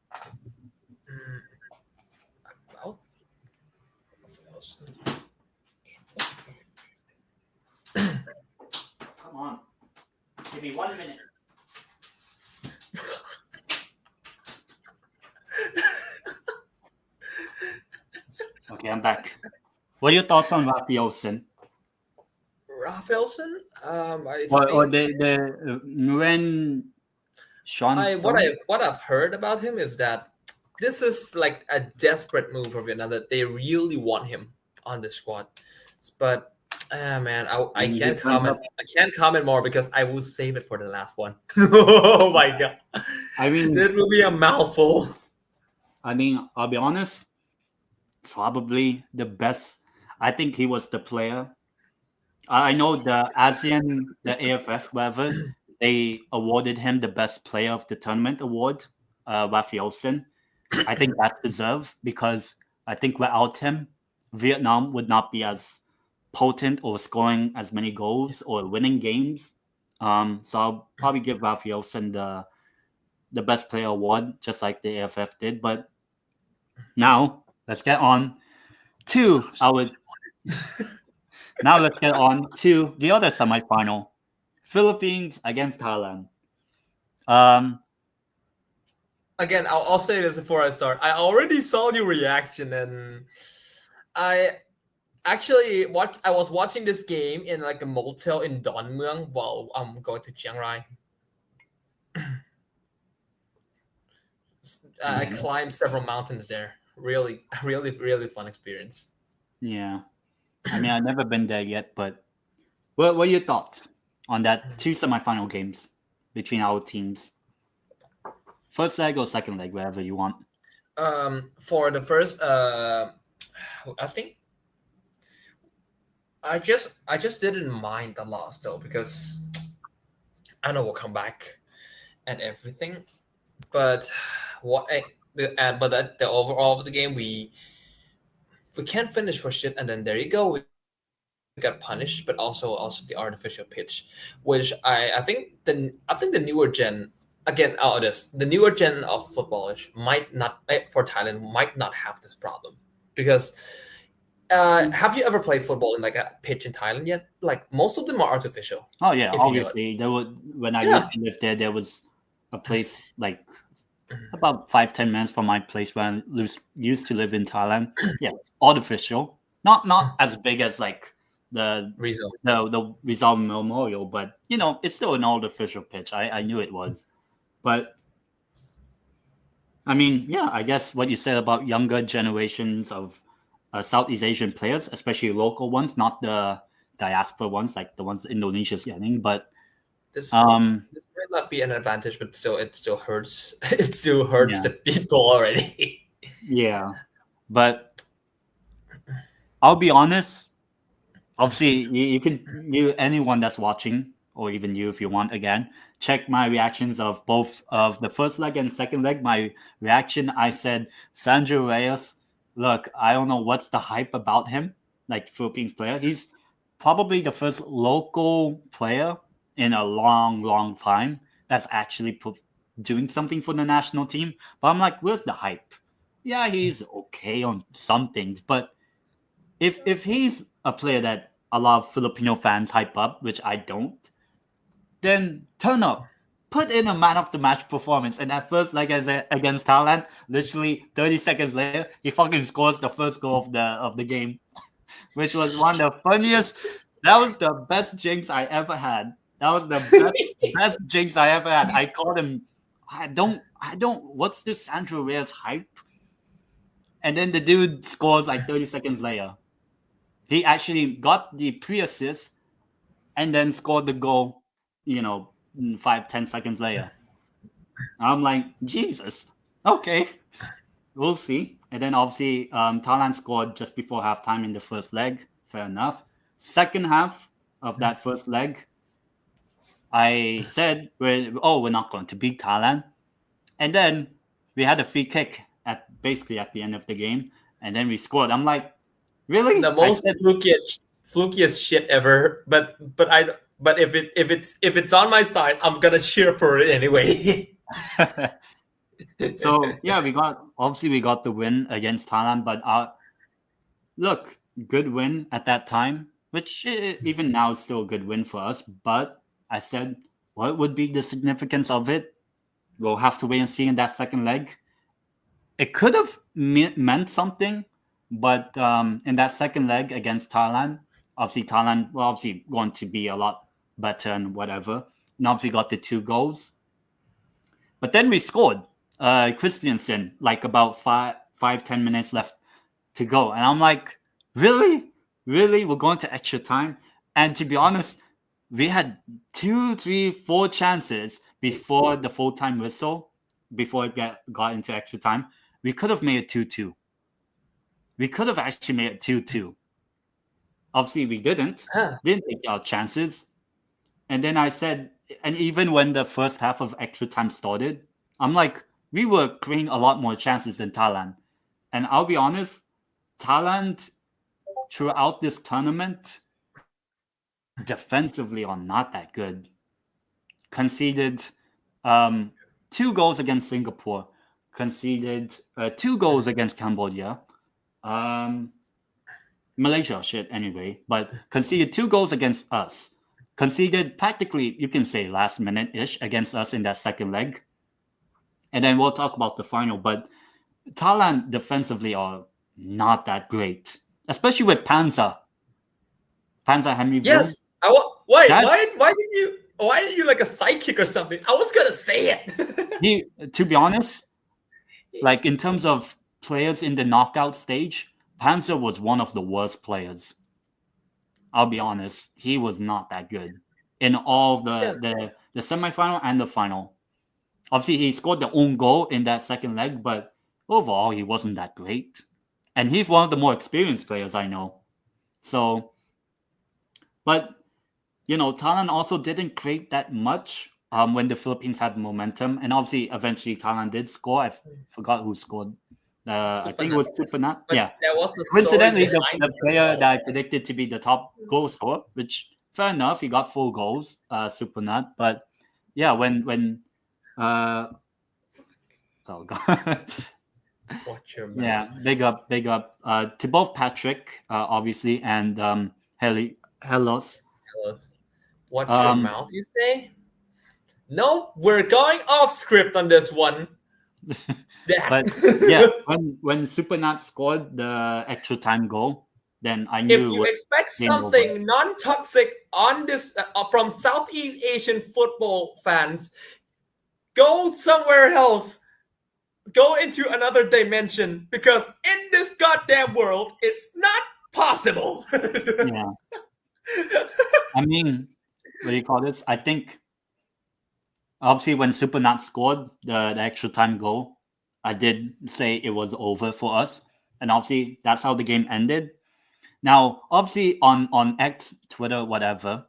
Well, Come on, give me 1 minute. Okay, I'm back. What are your thoughts on Raphaelson? Raphaelson, I Or think the Nguyen Sean what Sung? I've heard about him is that this is like a desperate move of another. They really want him on the squad, but man, I And he can't turned comment. up. I can't comment more because I will save it for the last one. Oh my god, I mean, that will be a mouthful. I'll be honest. Probably the best. I think he was the player. I know the ASEAN, the AFF, whatever, they awarded him the best player of the tournament award, Raphaelson. I think that's deserved because I think without him, Vietnam would not be as potent or scoring as many goals or winning games. So I'll probably give Raphaelson the best player award, just like the AFF did. But now let's get on to our now let's get on to the other semifinal, Philippines against Thailand. Um, Again, I'll say this before I start. I already saw your reaction, and I actually watched. I was watching this game in like a motel in Don Mueang while I'm going to Chiang Rai. I mhm, climbed several mountains there. Really, really, really fun experience. yeah, I've never been there yet, but what are your thoughts on that two semifinal games between our teams? First leg or second leg, wherever you want. For the first, I think I just didn't mind the loss though because I know we'll come back and everything. But what? But at the overall of the game, we can't finish for shit, and then there you go. We got punished, but also the artificial pitch, which I think the newer gen again out of this the newer gen of footballers might not for Thailand might not have this problem because have you ever played football in like a pitch in Thailand yet? Like most of them are artificial, Oh yeah, if you know it. obviously there was when I Yeah. used to live there. There was a place like about 5-10 minutes from my place where used to live in Thailand. Yeah, it's artificial, not as big as like the Rizzo. the Rizal Memorial, but it's still an artificial pitch. I knew it was, but I mean, yeah, I guess what you said about younger generations of Southeast Asian players, especially local ones, not the diaspora ones like the ones Indonesia's getting, but This um, this might not be an advantage, but still, it still hurts. It still hurts yeah, the people already. yeah, but I'll be honest. Obviously, anyone that's watching, or even you if you want, again, check my reactions of both of the first leg and second leg. My reaction, I said, Sandro Reyes, look, I don't know what's the hype about him, like Philippines player. He's probably the first local player in a long time that's actually doing something for the national team. But I'm like, where's the hype? Yeah, he's okay on some things, but if he's a player that a lot of Filipino fans hype up, which I don't, then turn up, put in a man of the match performance. And at first, like as against Thailand, literally 30 seconds later, he fucking scores the first goal of the game, which was one of the funniest. That was the best jinx I ever had. That was the best jinx I ever had. I called him. I don't. What's this Sandro Reyes hype? And then the dude scores like 30 seconds later. He actually got the pre-assist and then scored the goal, 5-10 seconds later. I'm like, Jesus. Okay, we'll see. And then obviously, Thailand scored just before halftime in the first leg. Fair enough. Second half of that first leg, I said, we're not going to beat Thailand. And then we had a free kick basically at the end of the game. And then we scored. I'm like, really? The I most said, flukiest shit ever. But if it's on my side, I'm gonna cheer for it anyway. so yeah, we got the win against Thailand, but look, good win at that time, which even now is still a good win for us. But I said, what would be the significance of it? We'll have to wait and see in that second leg. It could have meant something, but in that second leg against Thailand, obviously Thailand were obviously going to be a lot better and whatever, and obviously got the 2 goals. But then we scored. Christiansen, like about 5-10 minutes left to go, and I'm like, really, we're going to extra time. And to be honest, we had 2, 3, 4 chances before the full-time whistle, before it got into extra time. We could have made it 2-2. We could have actually made it 2-2. Obviously, we didn't take our chances. And then I said, and even when the first half of extra time started, I'm like, we were creating a lot more chances than Thailand. And I'll be honest, Thailand throughout this tournament defensively are not that good. Conceded 2 goals against Singapore, conceded 2 goals against Cambodia, Malaysia shit anyway, but conceded 2 goals against us. Conceded practically, you can say last minute-ish against us in that second leg. And then we'll talk about the final, but Thailand defensively are not that great, especially with Panza Henry. Yes. Why did you like a sidekick or something? I was gonna say it. To be honest, like in terms of players in the knockout stage, Panzer was one of the worst players. I'll be honest, he was not that good in all of the semifinal and the final. Obviously, he scored the own goal in that second leg, but overall, he wasn't that great. And he's one of the more experienced players I know. So, but Thailand also didn't create that much. when the Philippines had momentum, and obviously eventually Thailand did score. Forgot who scored. I think it Supernat. was Supernat. But Yeah. there was a story Coincidentally, behind the it as player well. that I predicted to be the top goal scorer, which fair enough, he got 4 goals, Supernat. But yeah, when uh oh god. Watch your mouth. Yeah, big up to both Patrick, obviously, and Helos. Watch your Um, mouth, you say? No, we're going off script on this one. but yeah, Damn. when Supernat scored the extra time goal, then I If knew it you was expect game over. something non-toxic on this from Southeast Asian football fans, go somewhere else. Go into another dimension because in this goddamn world, it's not possible. Yeah, I mean, what do you call this? I think obviously when Supernat scored the extra time goal, I did say it was over for us, and obviously that's how the game ended. Now, obviously on X, Twitter, whatever,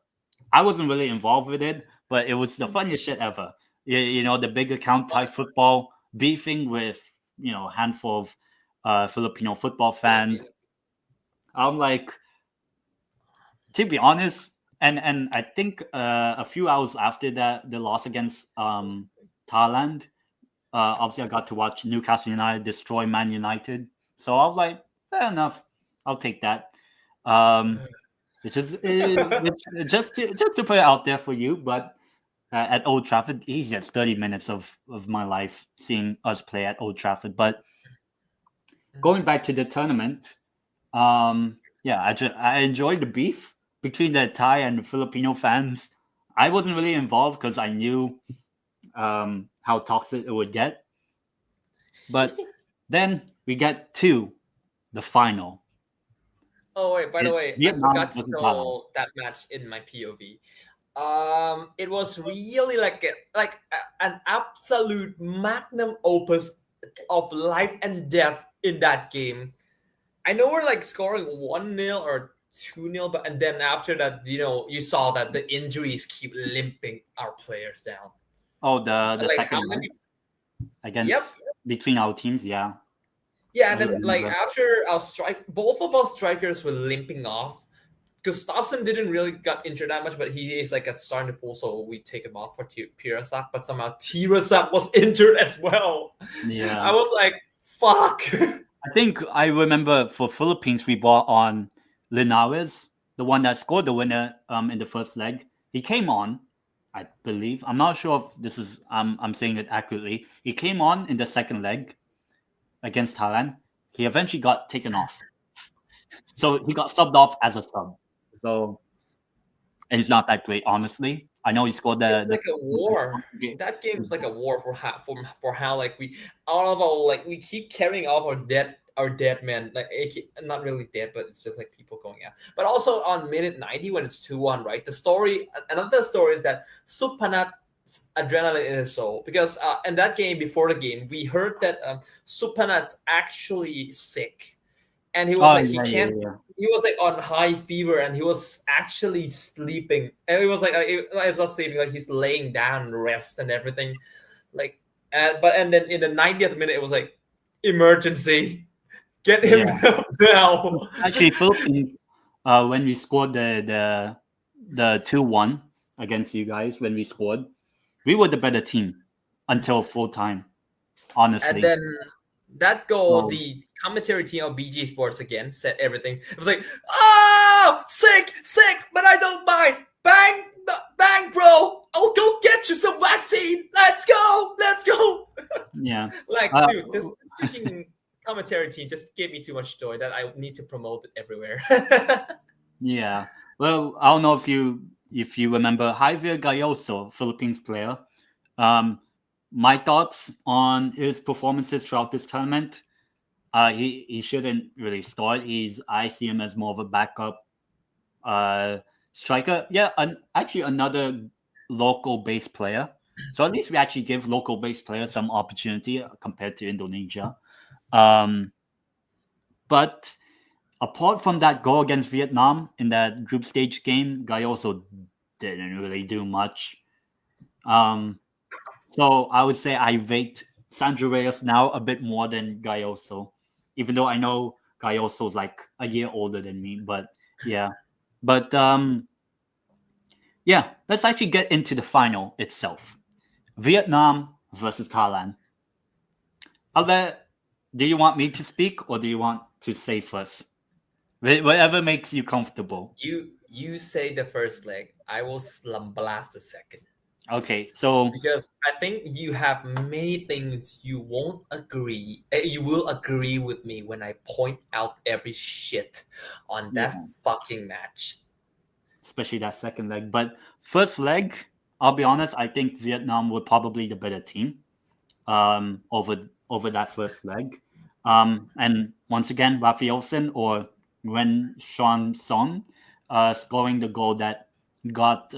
I wasn't really involved with it, but it was the funniest shit ever. You know, the big account Thai football beefing with a handful of Filipino football fans. I'm like, to be honest, and I think a few hours after that, the loss against Thailand, obviously I got to watch Newcastle United destroy Man United. So I was like, fair enough, I'll take that. Which is just to put it out there for you, but at Old Trafford, easiest 30 minutes of my life seeing us play at Old Trafford. But going back to the tournament, yeah, I enjoyed the beef between the Thai and the Filipino fans. I wasn't really involved because I knew how toxic it would get. But then we get to the final. Oh wait, by the way, I Vietnam forgot to versus Thailand. show that match in my POV. It was really an absolute magnum opus of life and death in that game. I know we're like scoring 1-0 or 2-0, but and then after that, you saw that the injuries keep limping our players down. Oh, the Like how second leg many? Yep. against between our teams, yeah. Yeah, I and then like remember. after our both of our strikers were limping off. Gustafsson didn't really got injured that much, but he is like a starting to pull, so we take him off for Pirasak. But somehow Tirasak was injured as well. I Yeah. was like, fuck. I think I remember for Philippines we bought on Linares, the one that scored the winner in the first leg. He came on, I believe. I'm not sure if this is I'm saying it accurately. He came on in the second leg against Thailand. He eventually got taken off. So he got subbed off as a sub. So and he's not that great, honestly. I know he scored It's the like a war. game. That game's like a war for how like we all of our like we keep carrying off our dead men like not really dead, but it's just like people going out. But also on minute 90 when it's 2-1, right? Another story is that Suphanat adrenaline in his soul because in that game before the game we heard that Suphanat actually sick and he was Oh like yeah, yeah, yeah. he was like on high fever and he was actually sleeping and he was like it's not sleeping, like he's laying down rest and everything like and then in the 90th minute it was like emergency, get him Yeah. up now. Actually, Philippines, when we scored the 2-1 against you guys, when we scored, we were the better team until full time. And Honestly, then that goal, so the commentary team of BG Sports again said everything. It was like, oh, sick, but I don't mind. Bang, bang, bro. I'll go get you some vaccine. Let's go. yeah, Like, uh, dude, this freaking commentary team just gave me too much joy that I need to promote it everywhere. yeah. Well, I don't know if you remember Javier Galloso, Philippines player. Um, my thoughts on his performances throughout this tournament. He shouldn't really start. I see him as more of a backup striker. Yeah, actually another local based player. So at least we actually give local based players some opportunity compared to Indonesia. Um, but apart from that goal against Vietnam in that group stage game, Guy also didn't really do much. Um, so I would say I rate Sandro Reyes now a bit more than Gayoso, even though I know Gayoso's like a year older than me. But yeah, but yeah, let's actually get into the final itself. Vietnam versus Thailand. I'll let, do you want me to speak or do you want to say first? Whatever makes you comfortable. You say the first leg. I will slum blast the second. Okay, so Because I think you have many things you won't agree. You will agree with me when I point out every shit on that yeah, fucking match. especially that second leg. But first leg, I'll be honest, I think Vietnam were probably the better team over that first leg. And once again, Rafaelson or Wen Sean Son scoring the goal that got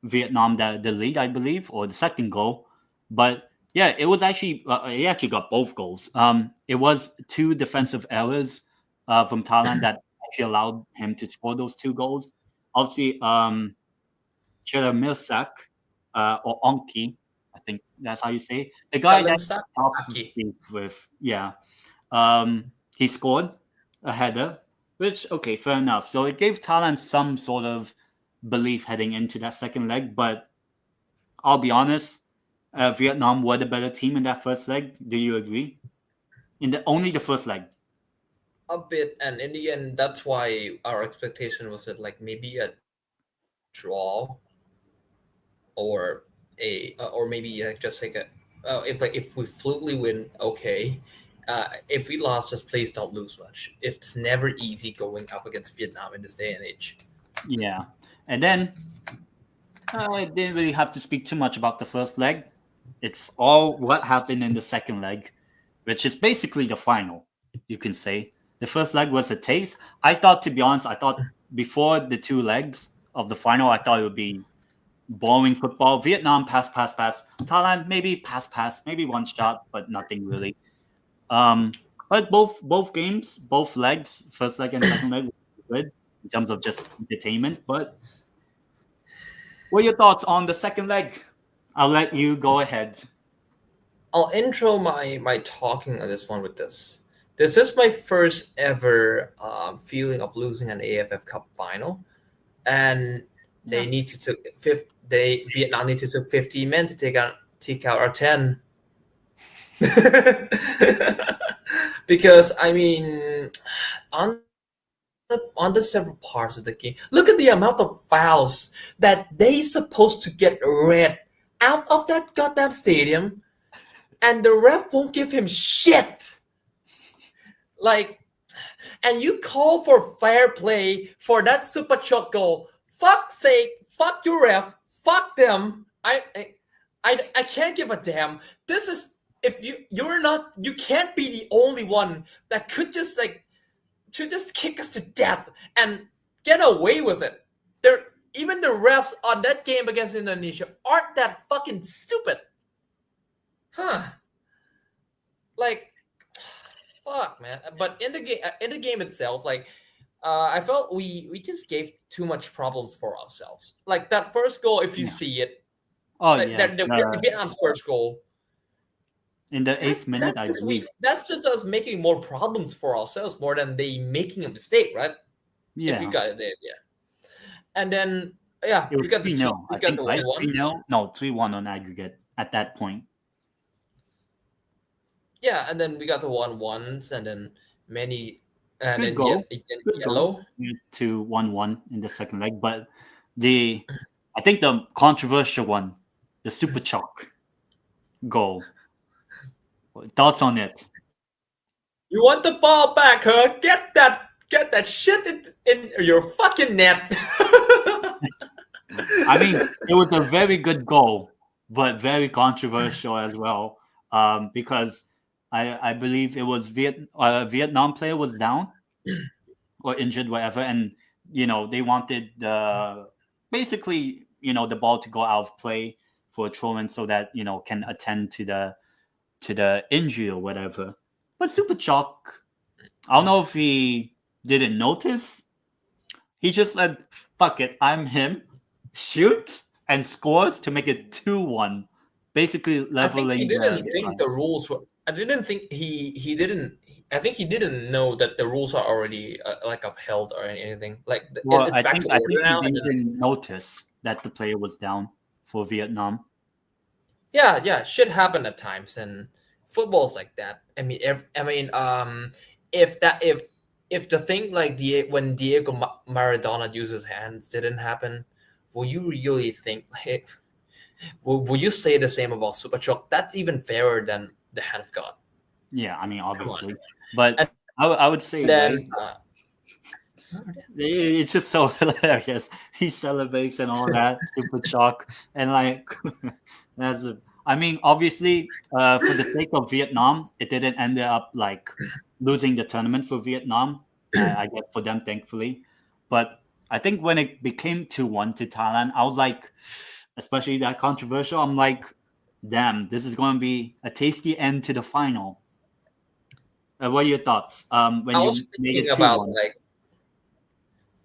Vietnam the lead, I believe, or the second goal. But yeah, it was actually he actually got both goals. It was two defensive errors from Thailand that actually allowed him to score those two goals. Obviously, Chera Milsak or Onki, I think that's how you say it. The guy that helped Aki. with he scored a header, which okay, fair enough. So it gave Thailand some sort of belief heading into that second leg, but I'll be honest, Vietnam were the better team in that first leg. Do you agree? In the only the first leg. A bit, and in the end, that's why our expectation was that like maybe a draw or or maybe just like a if we flukely win, okay. If we lost, just please don't lose much. It's never easy going up against Vietnam in this day and age. Yeah. And then I didn't really have to speak too much about the first leg. It's all what happened in the second leg, which is basically the final, you can say. The first leg was a taste. I thought, to be honest, I thought before the two legs of the final, I thought it would be boring football. Vietnam pass, pass, pass. Thailand maybe pass, pass, maybe one shot, but nothing really. But both games, both legs, first leg and second leg, were good in terms of just entertainment. But what are your thoughts on the second leg? I'll let you go ahead. I'll intro my talking on this one with this. This is my first ever feeling of losing an AFF Cup final, and they Yeah. need to took they Vietnam need to took 50 men to take out our 10. Because I mean, on the several parts of the game, look at the amount of fouls that they supposed to get red out of that goddamn stadium, and the ref won't give him shit. Like, and you call for fair play for that super shot goal. Fuck's sake, fuck your ref, fuck them. I can't give a damn. This is, if you're not, you can't be the only one that could just like to just kick us to death and get away with it. There, even the refs on that game against Indonesia aren't that fucking stupid, huh? Like, fuck, man. But in the game itself, like, I felt we just gave too much problems for ourselves. Like that first goal, if you Yeah. see it, Oh like yeah. the Vietnam's first goal, In the eighth minute, I believe. that's just us making more problems for ourselves more than they making a mistake, right? If you Yeah. got it there, yeah. And then yeah, It was we got the 3 two, 0, we I got think, the right? 1-1. 3-0? No, 3-1 on aggregate at that point. Yeah, and then we got the 1-1s, and then many, and Good then goal. Good goal yellow. to 1-1 in the second leg. But the, I think the controversial one, the super chalk goal. Thoughts on it? You want the ball back, huh? Get that shit in your fucking net. I mean, it was a very good goal, but very controversial as well. Because I believe it was Vietnam player was down or injured, whatever, and they wanted basically the ball to go out of play for a throw in so that can attend to the injury or whatever. But Super Chalk, I don't know if he didn't notice. He just said, "Fuck it, I'm him." Shoot, and scores to make it 2-1, basically I think he leveling didn't the think tie. the rules were. I didn't think he didn't. I think he didn't know that the rules are already like upheld or anything. Like Well, it's back to I think order he now, and didn't then even notice that the player was down for Vietnam. yeah, shit happen at times, and football's like that. I mean, if that if the thing like when Diego Maradona uses hands didn't happen, will you really think like will you say the same about Super Choke? That's even fairer than the hand of God. Yeah, I mean, Come on, obviously, but and I would say then. Wei. It's just so hilarious. He celebrates and all that, super shock, and like that's. I mean, obviously, for the sake of Vietnam, it didn't end up like losing the tournament for Vietnam. I guess for them, thankfully. But I think when it became 2-1 to Thailand, I was like, especially that controversial. I'm like, damn, this is going to be a tasty end to the final. What are your thoughts? When I you was made thinking it two about one, like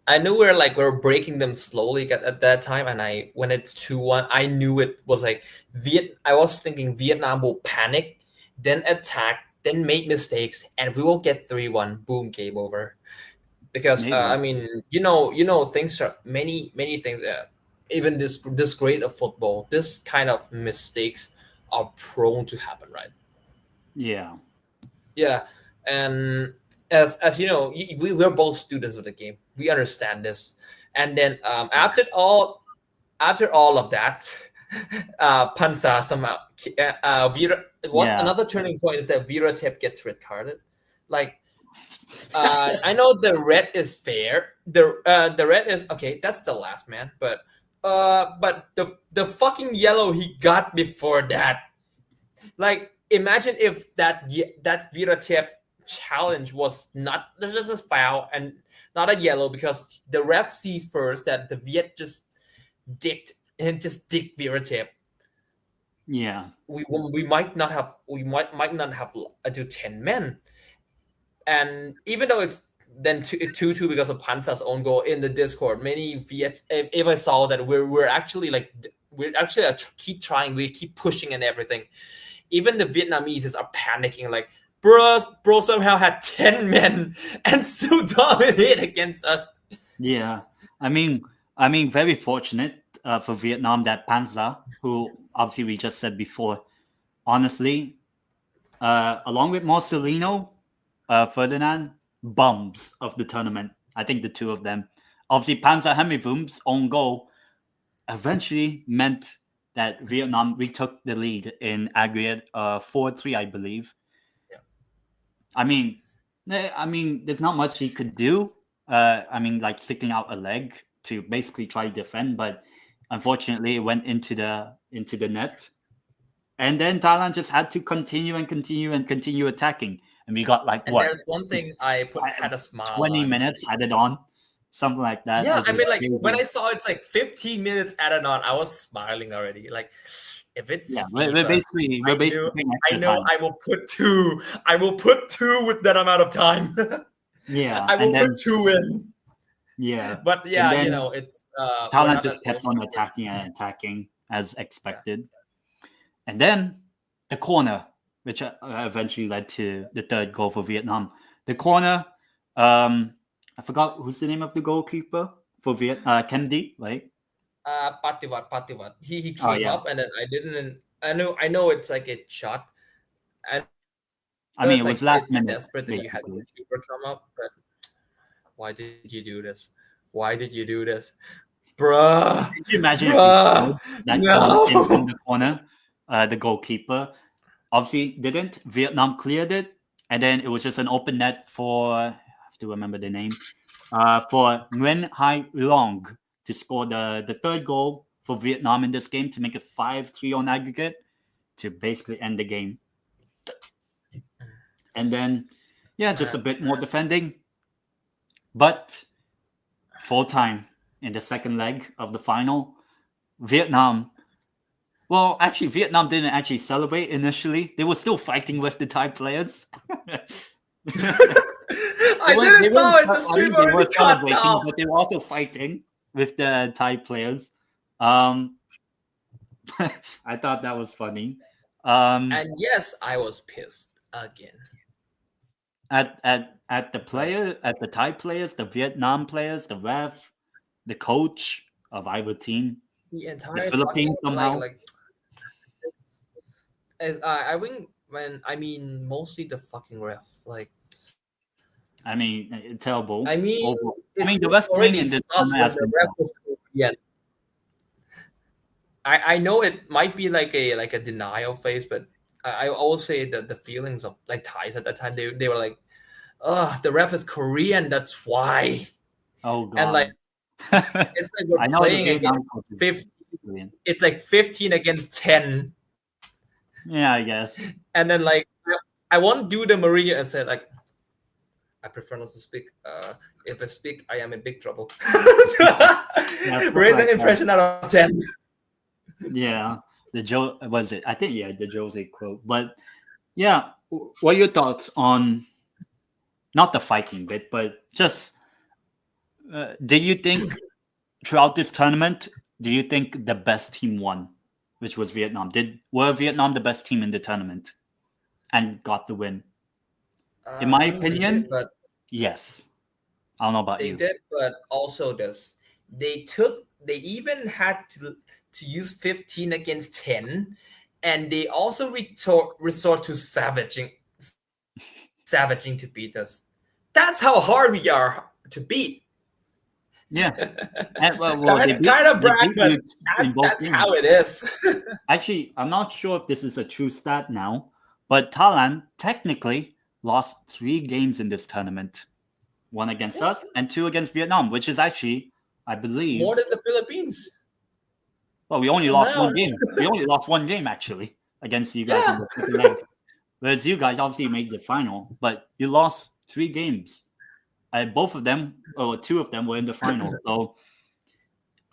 I knew we're breaking them slowly at that time, and I when it's 2-1, I knew it was like I was thinking Vietnam will panic, then attack, then make mistakes, and we will get 3-1. Boom, game over. Because I maybe. mean, things are many things. Even this grade of football, this kind of mistakes are prone to happen, right? Yeah. Yeah, and as you know, we're both students of the game. We understand this, and then after all of that, Pansa somehow Vira. What Yeah. another turning point is that Vira Tip gets red carded. Like I know the red is fair. The red is okay. That's the last man, but the fucking yellow he got before that. Like imagine if that Vira Tip challenge was not there's just a foul and not a yellow because the ref sees first that the Viet just dicked Vira Tip. Yeah. We might not have might not have do 10 men, and even though it's then 2-2 because of Pansa's own goal in the Discord, many Viets if I saw that we're actually like we're actually keep trying, we keep pushing and everything. Even the Vietnamese are panicking, like, bro somehow had 10 men and still dominate against us. Yeah. I mean, very fortunate for Vietnam that Panza, who obviously we just said before, honestly, along with Marcelino, Ferdinand, bums of the tournament. I think the two of them. Obviously, Panza Hemivum's own goal eventually meant that Vietnam retook the lead in aggregate 4-3, I believe. Yeah. I mean, there's not much he could do. I mean, like sticking out a leg to basically try to defend, but unfortunately, it went into the net. And then Thailand just had to continue and continue and continue attacking, and we got like And what there's one thing I had a smile 20 on. minutes added on, something like that, Yeah, which I was mean, like when crazy. I saw it's like 15 minutes added on, I was smiling already. Like, if it's Yeah, FIFA, we're basically playing I extra know, time. I will put two. I will put two with that amount of time. Yeah, I and will put then two in. yeah, But and yeah, then it's we're Thailand not just at kept most on students. attacking and attacking as Yeah. expected. And then the corner, which eventually led to the third goal for Vietnam. The corner, I forgot who's the name of the goalkeeper for Kennedy, right? Pativat. He Oh came yeah. up and then I didn't. I know it's like a shot. I know I it's mean, it like was last it's minute, desperate that you had your basically. keeper come up, but why did you do this? Why did you do this? Bruh, Could you imagine if he bruh, scored that corner in no. the corner? The goalkeeper obviously didn't. Vietnam cleared it, and then it was just an open net for I have to remember the name. For Nguyen Hai Long to score the third goal for Vietnam in this game to make it 5-3 on aggregate to basically end the game. And then, yeah, just a Man, bit more defending, but full time in the second leg of the final. Vietnam. Well, actually, Vietnam didn't actually celebrate initially. They were still fighting with the Thai players. I They didn't saw weren't, it. The I stream mean, they already were cut celebrating, off. but they were also fighting with the Thai players. Um, I thought that was funny. And yes, I was pissed again. At the Like player, at the Thai players, the Vietnam players, the ref, the coach of either team, the the entire fucking Philippines somehow. it's, I think when I mean mostly the fucking ref. Like I mean, I terrible. mean Overall. I it mean, the was refereeing already in this sus tournament when has the been ref terrible. was Korean. I know it might be like a denial phase, but I always say that the feelings of like Thais at that time they were like, the ref is Korean, that's why. Oh And God. like it's like we're I know the playing against Vietnam coach is 50, brilliant. it's like 15 against 10. Yeah, I guess. And then like I won't do the Mourinho and say like I prefer not to speak. If I speak, I am in big trouble. Yeah, stuff Rate like that that. impression out of 10. Yeah, the Joe was it? I think yeah, the Jose quote. But yeah, what are your thoughts on not the fighting bit, but just do you think throughout this tournament, do you think the best team won, which was Vietnam? Were Vietnam the best team in the tournament and got the win? In my I mean, they did, opinion, but yes. I don't know about they you. did, but also this. They even had to use 15 against 10, and they also resort to savaging to beat us. That's how hard we are to beat. Yeah, and, well, Kind of they brag, beat but you in both that's games. how it is. Actually, I'm not sure if this is a true stat now, but Thailand technically lost 3 games in this tournament. One against Yeah, us and 2 against Vietnam, which is actually, I more believe, than the Philippines. well, we only lost Somehow. one game. We only lost one game actually against you guys in Yeah. the second leg. Whereas you guys obviously made the final, but you lost 3 games. Both of them, or 2 of them, were in the final. So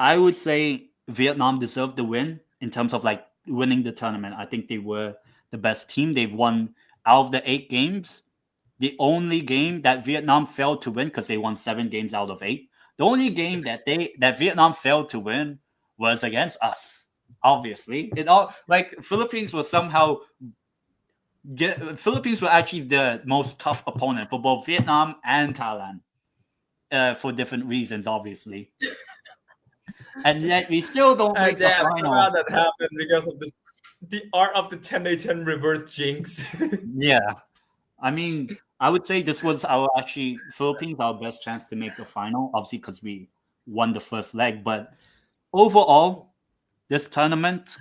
I would say Vietnam deserved the win in terms of like winning the tournament. I think they were the best team. They've won out of the 8 games. The only game that Vietnam failed to win because they won 7 games out of 8. The only game that Vietnam failed to win was against us. Obviously, it all like Philippines was somehow Philippines were actually the most tough opponent for both Vietnam and Thailand for different reasons, obviously. And yet we still don't make the Damn, somehow final. that happened because of the art of the 10-10 reverse jinx. Yeah, I mean, I would say this was our actually Philippines our best chance to make the final, obviously because we won the first leg. But overall, this tournament,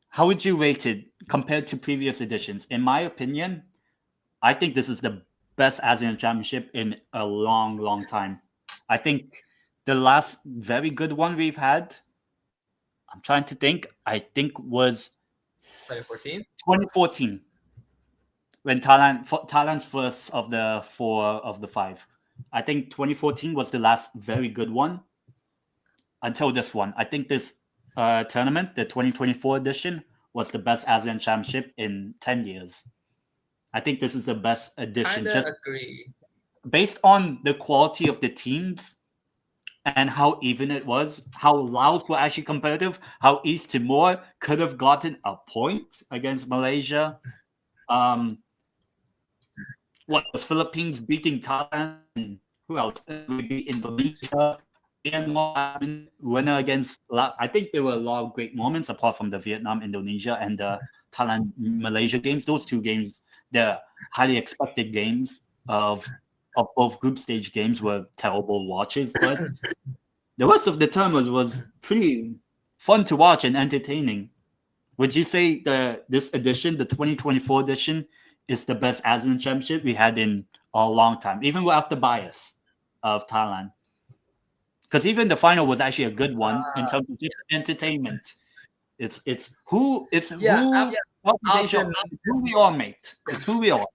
how would you rate it compared to previous editions? In my opinion, I think this is the best ASEAN Championship in a long, long time. I think the last very good one we've had, I'm trying to think, I think was 2014? 2014 when Thailand's first of the 4 of the 5. I think 2014 was the last very good one until this one. I think this tournament, the 2024 edition, was the best ASEAN Championship in 10 years. I think this is the best edition, Kinda just agree. based on the quality of the teams and how even it was, how Laos were actually competitive, how East Timor could have gotten a point against Malaysia. Um, what the Philippines beating Thailand, and who else? We beat Indonesia. Myanmar winner against. I think there were a lot of great moments apart from the Vietnam, Indonesia, and the Thailand, Malaysia games. Those 2 games, the highly expected games of both group stage games, were terrible watches. But the rest of the tournament was pretty fun to watch and entertaining. Would you say this edition, the 2024 edition, is the best ASEAN Championship we had in a long time, even without the bias of Thailand? Because even the final was actually a good one in Uh, terms of just entertainment. It's who yeah, organization, ASEAN. who we all, mate. It's who we are. Yeah,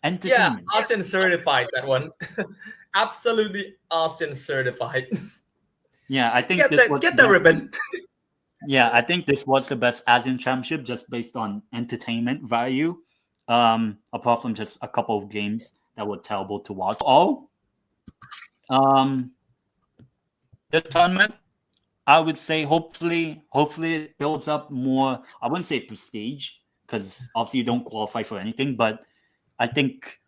Entertainment. ASEAN certified that one. Absolutely ASEAN certified. Yeah, I think this was Get the ribbon. yeah, I think this was the best ASEAN Championship just based on entertainment value. Apart from just a couple of games that were terrible to watch. All, um, this tournament, I would say hopefully it builds up more. I wouldn't say prestige because obviously you don't qualify for anything, but I think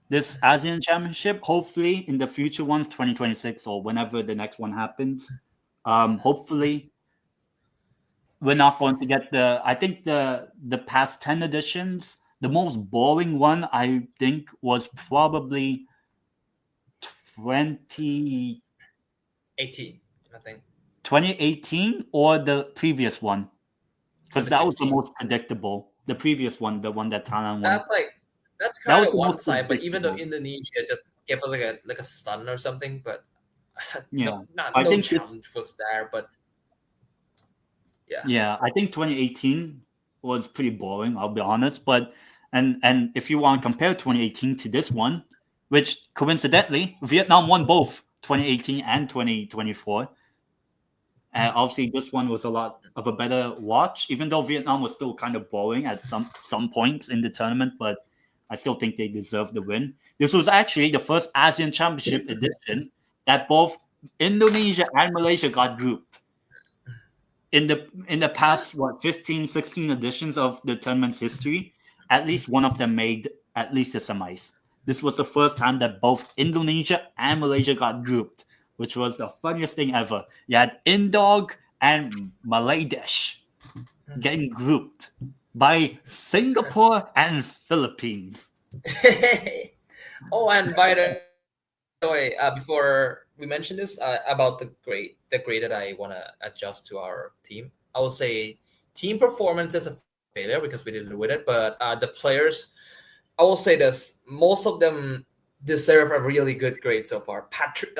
this ASEAN Championship, hopefully in the future ones, 2026 or whenever the next one happens, hopefully we're not going to get the. I think the past 10 editions, the most boring one I think was probably 20 18, I think. 2018 or the previous one, because that was the 2016. most predictable. The previous one, the one that Thailand won, That's that kind was of the one most side, but even though predictable. Indonesia just gave it like a stun or something, but Yeah, I no think it's challenge was there. But yeah, yeah. I think 2018 was pretty boring. I'll be honest, but and if you want to compare 2018 to this one, which coincidentally Vietnam won both 2018 and 2024. Obviously, this one was a lot of a better watch, even though Vietnam was still kind of boring at some points in the tournament. But I still think they deserved the win. This was actually the first ASEAN Championship edition that both Indonesia and Malaysia got grouped. In the past 15, 16 editions of the tournament's history, at least one of them made at least the semis. This was the first time that both Indonesia and Malaysia got grouped, which was the funniest thing ever. You had Indog and Bangladesh getting grouped by Singapore and Philippines. Oh, and by the way, before we mention this about the grade that I want to adjust to our team, I will say team performance is a failure because we didn't win it. But the players, I will say this: most of them deserve a really good grade so far. Patrick,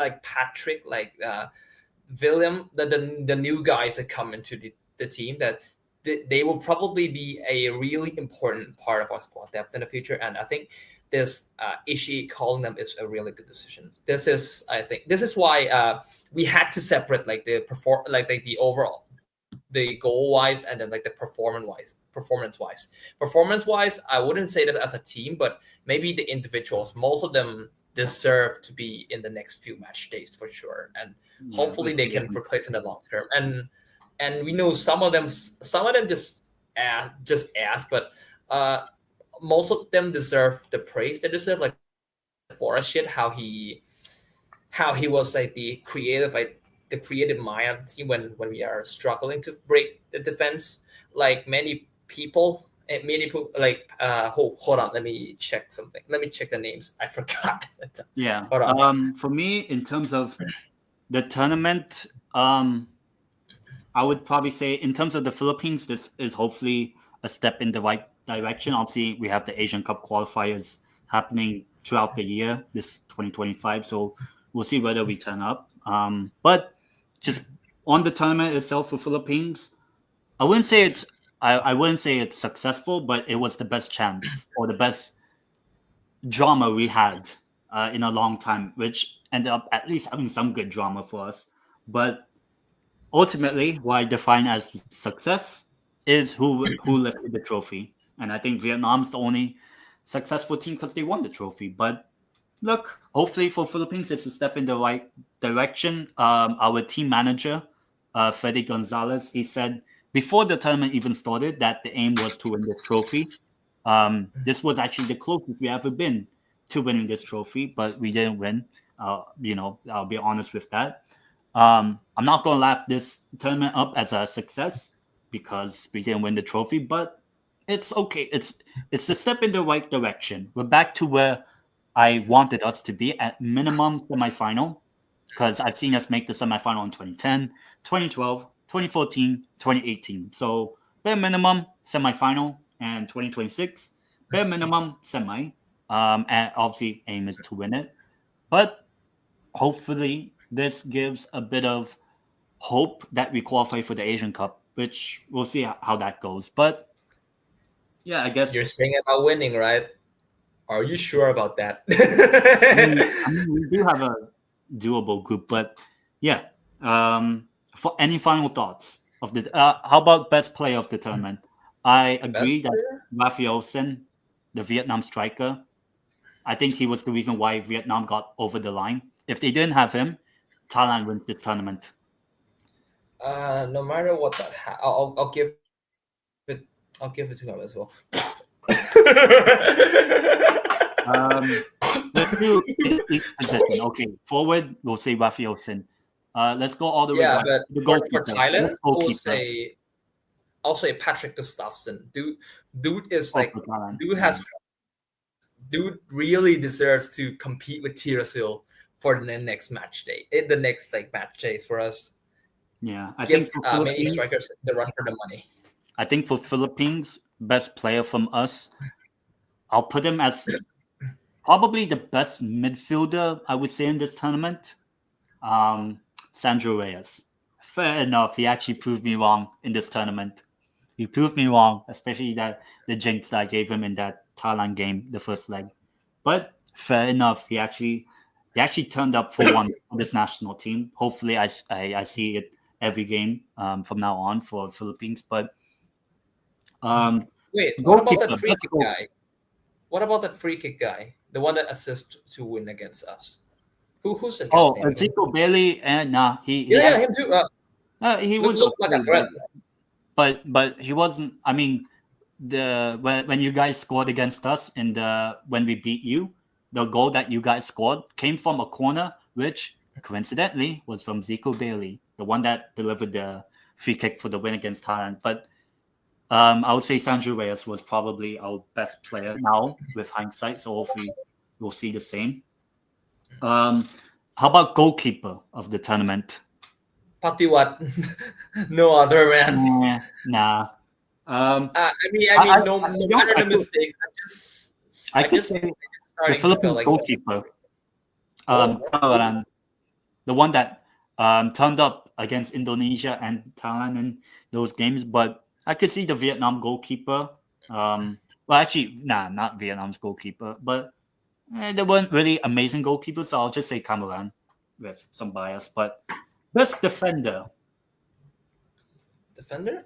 William, the new guys that come into the team, that they will probably be a really important part of our squad depth in the future. And I think this Ishii calling them is a really good decision. I think this is why we had to separate like the the overall, the goal wise, and then like the performance wise. I wouldn't say that as a team, but maybe the individuals, most of them deserve to be in the next few match days for sure, and hopefully they can replace in the long term. And we know some of them just ask, but most of them deserve the praise they deserve. Like Forrest shit, how he was like the creative mind of the team when we are struggling to break the defense. Like many people like hold on, let me check something. Let me check the names. I forgot. Yeah. Hold on. For me, in terms of the tournament, I would probably say in terms of the Philippines, this is hopefully a step in the right direction. Obviously, we have the Asian Cup qualifiers happening throughout the year, this 2025. So we'll see whether we turn up. But just on the tournament itself for Philippines, I wouldn't say it's successful, but it was the best chance or the best drama we had in a long time, which ended up at least having some good drama for us. But ultimately, what I define as success is who lifted the trophy, and I think Vietnam's the only successful team because they won the trophy. But look, hopefully for Philippines, it's a step in the right direction. Our team manager, Freddy Gonzalez, he said before the tournament even started that the aim was to win this trophy. This was actually the closest we ever been to winning this trophy, but we didn't win. I'll be honest with that. I'm not going to lap this tournament up as a success because we didn't win the trophy, but it's okay. It's a step in the right direction. We're back to where I wanted us to be at minimum semifinal, because I've seen us make the semifinal in 2010, 2012, 2014, 2018. So bare minimum semifinal, and 2026 bare minimum semi. And obviously aim is to win it, but hopefully this gives a bit of hope that we qualify for the Asian Cup, which we'll see how that goes. But yeah, I guess You're saying about winning, right? Are you sure about that? I mean, we do have a doable group, but yeah. For any final thoughts of the, how about best player of the tournament? I Best agree that player? Rafaelson, the Vietnam striker, I think he was the reason why Vietnam got over the line. If they didn't have him, Thailand wins this tournament. No matter what I'll give I'll give it to him as well. Let's do each position. Okay, forward, we'll say Rafaelson. Let's go all the way Yeah, back. but The for goalkeeper. Thailand, Best goalkeeper. I'll say Patrick Gustafsson. Dude is Oh, like for Thailand. dude really deserves to compete with Tirasil for the next match day. In the next match days for us. Yeah, I Give think for many Philippines, strikers the run for the money. best player from us, I'll put him as probably the best midfielder, I would say, in this tournament. Um, Sandro Reyes. Fair enough. He actually proved me wrong in this tournament. He proved me wrong, especially that the jinx that I gave him in that Thailand game, the first leg. But fair enough. He actually turned up for one on this national team. Hopefully, I see it every game from now on for Philippines. But Wait, what about that goalkeeper, free let's kick go. guy? What about that free kick guy? The one that assists to win against us. Who's the guy's Oh, name again? Ezekiel Bailey, and nah, he Yeah, actually him too. he was Look like a okay, threat. but he wasn't. I mean, the when you guys scored against us in the when we beat you, the goal that you guys scored came from a corner, which coincidentally was from Zico Bailey, the one that delivered the free kick for the win against Thailand. But I would say Sanju Reyes was probably our best player now with hindsight. So hopefully we'll see the same. How about goalkeeper of the tournament? Patiwat. No other man. Nah. I mean, no To be honest, matter the mistakes, I I could just say the starting to feel Philippines like goalkeeper, oh, Kamaran, the one that turned up against Indonesia and Thailand in those games. But I could see the Vietnam goalkeeper. Well, actually, nah, not Vietnam's goalkeeper, but they weren't really amazing goalkeepers. So I'll just say Kamaran with some bias. But best defender, defender.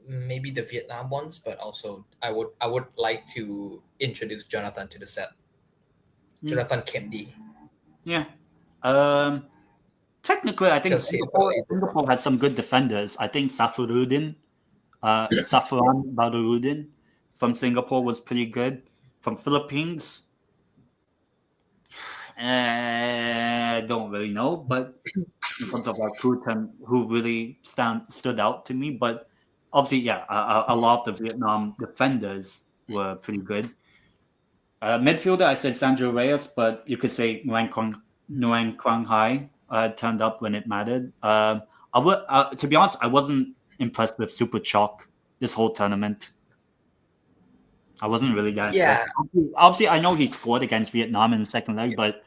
Maybe the Vietnam ones, but also I would like to introduce Jonathan to the set. Hmm, Jonathan Kendi, yeah. Technically, I think because Singapore had some good defenders. I think Safuran Badarudin from Singapore was pretty good. From Philippines, don't really know, but in terms of like who really stood out to me, but obviously, yeah, a lot of the Vietnam defenders were pretty good. Midfielder, I said Sandro Reyes, but you could say Nguyen Quang Hai turned up when it mattered. To be honest, I wasn't impressed with Super Chalk this whole tournament. I wasn't really that yeah, impressed. Obviously, I know he scored against Vietnam in the second leg, but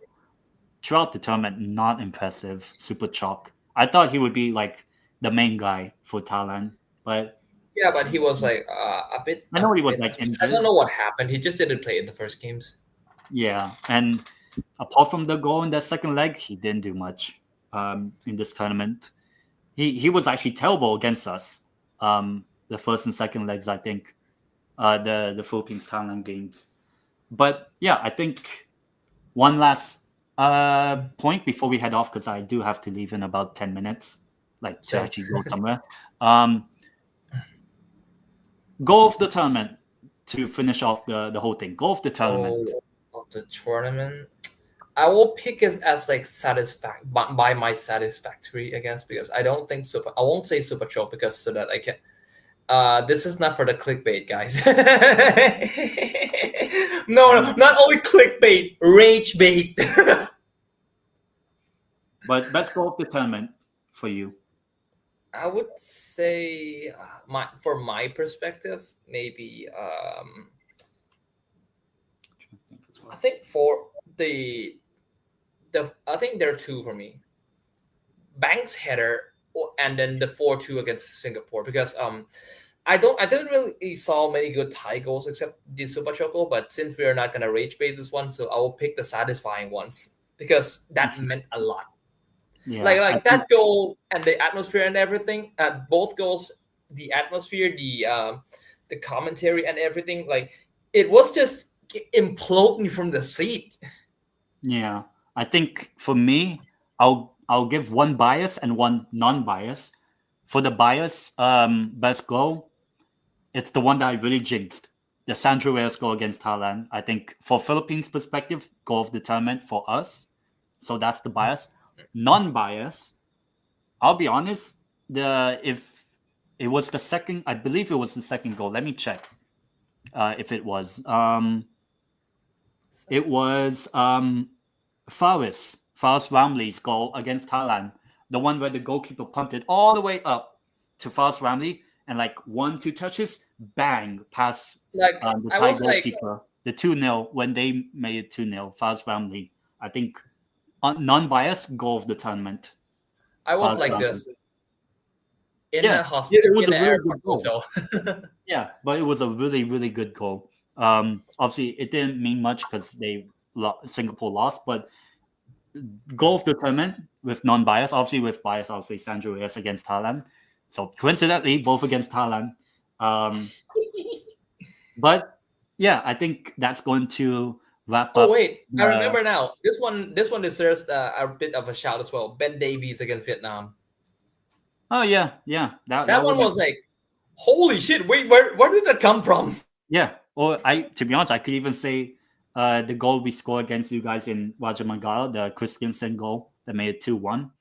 throughout the tournament, not impressive. Super Chalk. I thought he would be like the main guy for Thailand, but yeah, but he was like I a know he was bit. like I don't injured. know what happened. He just didn't play in the first games. Yeah, and apart from the goal in that second leg, he didn't do much in this tournament. He was actually terrible against us. The first and second legs, I think, the Philippines Thailand games. But yeah, I think one last point before we head off because I do have to leave in about 10 minutes, like to Same. actually go somewhere. Um, Goal of the tournament to finish off the whole thing. Goal of the tournament. Oh, of the tournament. I will pick it as like by my satisfactory, I guess, because I don't think super. I won't say super choke because so that I can. This is not for the clickbait, guys. No, not only clickbait, rage bait. But best goal of the tournament for you. I would say for my perspective, maybe I think for the I think there are two for me. Banks header and then the 4-2 against Singapore because I didn't really saw many good Thai goals except the Super Choco, but since we are not gonna rage bait this one, so I will pick the satisfying ones because that meant a lot. Yeah, I Like think that goal and the atmosphere and everything. Both goals, the atmosphere, the commentary and everything, like it was just imploding from the seat. yeah. I think for me, I'll I'll give one bias and one non-bias. For the bias, best goal, it's the one that I really jinxed. The Sandro Reyes goal against Thailand. I think for Philippines' perspective, goal of the tournament for us. So that's the bias. Non-bias, I'll be honest. If it was the second, I believe it was the second goal. Let me check. If it was, Faris Ramley's goal against Thailand, the one where the goalkeeper punted all the way up to Faris Ramley and like 1-2 touches, bang, past Like the I Thai was like, goalkeeper. The 2-0 when they made it 2-0. Faris Ramley, I think, non-biased goal of the tournament. I was Faris like Ramley. this in Yeah, a hospital, it was in a an really airport good goal. hotel. Yeah, but it was a really, really good goal. Obviously, it didn't mean much because Singapore lost, but goal of the tournament with non-bias, obviously with bias, I'll say Sandro Reyes against Thailand. So coincidentally, both against Thailand. But yeah, I think that's going to wrap Oh up. wait, I remember now. This one deserves a bit of a shout as well. Ben Davies against Vietnam. Oh yeah, That one was like, holy shit! Wait, where did that come from? Yeah, or to be honest, I could even say the goal we scored against you guys in Rajamangala, the Christiansen goal that made it 2-1.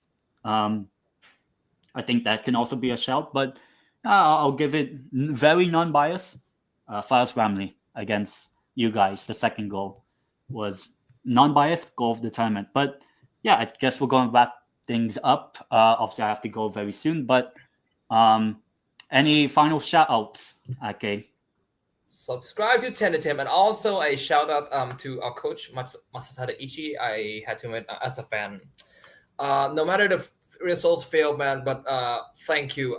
I think that can also be a shout, but I'll give it very non-biased. Faris Ramley against you guys, the second goal was non-biased goal of the tournament. But yeah, I guess we're going to wrap things up. Obviously, I have to go very soon, but any final shout-outs? Okay. Subscribe to Tendeitem, and also a shout out to our coach Masataka Ichi. I had to admit, as a fan, no matter the results failed, man, but thank you.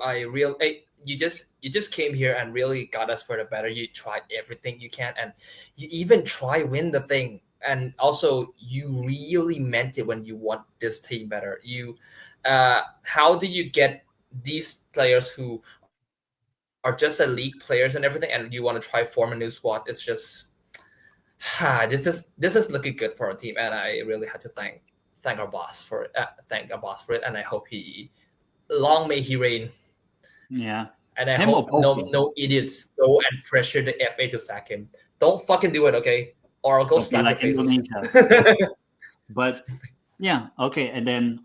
You just came here and really got us for the better. You tried everything you can, and you even try win the thing. And also, you really meant it when you want this team better. How do you get these players who are just elite players and everything, and you want to try form a new squad? It's just, this is looking good for our team, and I really had to thank our boss for it. And I hope long may he reign. Yeah. And I hope no idiots go and pressure the FA to sack him. Don't fucking do it, okay? Or I'll go slap like your faces. But yeah, okay. And then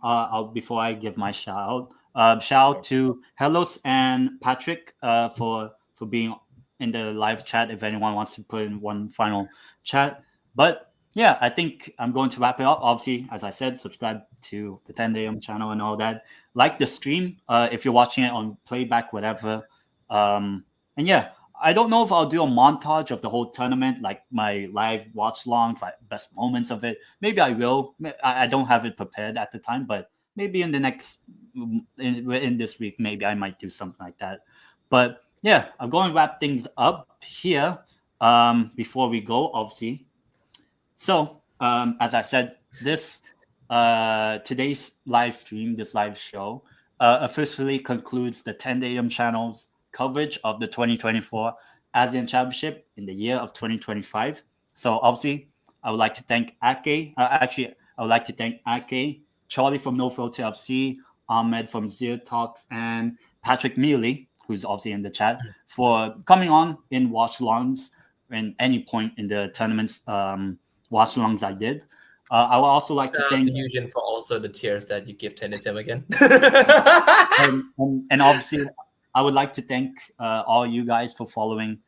before I give my shout out to Hellos and Patrick for being in the live chat. If anyone wants to put in one final chat, but yeah, I think I'm going to wrap it up. Obviously, as I said, subscribe to the tendeitem channel and all that. Like the stream if you're watching it on playback, whatever. And yeah, I don't know if I'll do a montage of the whole tournament, like my live watch longs, like best moments of it. Maybe I will. I don't have it prepared at the time, but maybe in the next in this week, maybe I might do something like that. But yeah, I'm going to wrap things up here before we go, obviously. So as I said, today's live stream, this live show, officially concludes the tendeitem channel's coverage of the 2024 ASEAN Championship in the year of 2025. So obviously, I would like to thank Ake. I would like to thank Ake, Charlie from No Filter FC, Ahmed from Zero Talks, and Patrick Mealy, who's obviously in the chat, for coming on in watch longs in any point in the tournament's watch longs I did. I would also like to thank Fusion for also the tears that you give Tendeitem again. and obviously, I would like to thank all you guys for following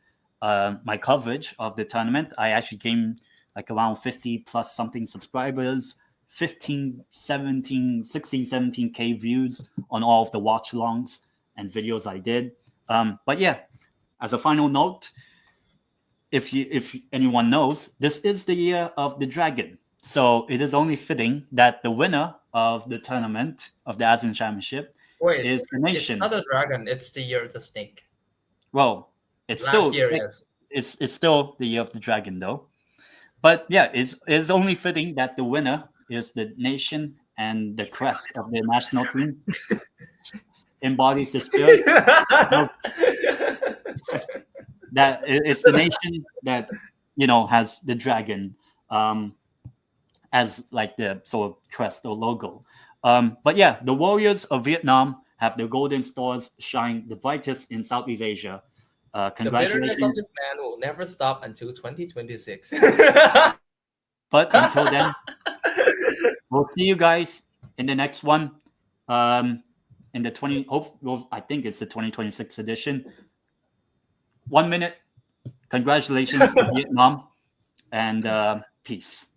my coverage of the tournament. I actually gained like around 50 plus something subscribers, 16, 17K views on all of the watch longs and videos I did. But yeah, as a final note, if anyone knows, this is the year of the dragon. So it is only fitting that the winner of the tournament of the ASEAN Championship is the nation. It's not a dragon. It's the year of the snake. Well, it's Last still year, yes. It's still the year of the dragon, though. But yeah, it's only fitting that the winner is the nation, and the crest of the national team embodies the spirit. That it's the nation that has the dragon as like the sort of crest or logo. But yeah, the Warriors of Vietnam have the golden stars shine the brightest in Southeast Asia. The bitterness of Congratulations. this man will never stop until 2026. But until then, we'll see you guys in the next one. In the 20, well, I think it's the 2026 edition. 1 minute. Congratulations to Vietnam, and peace.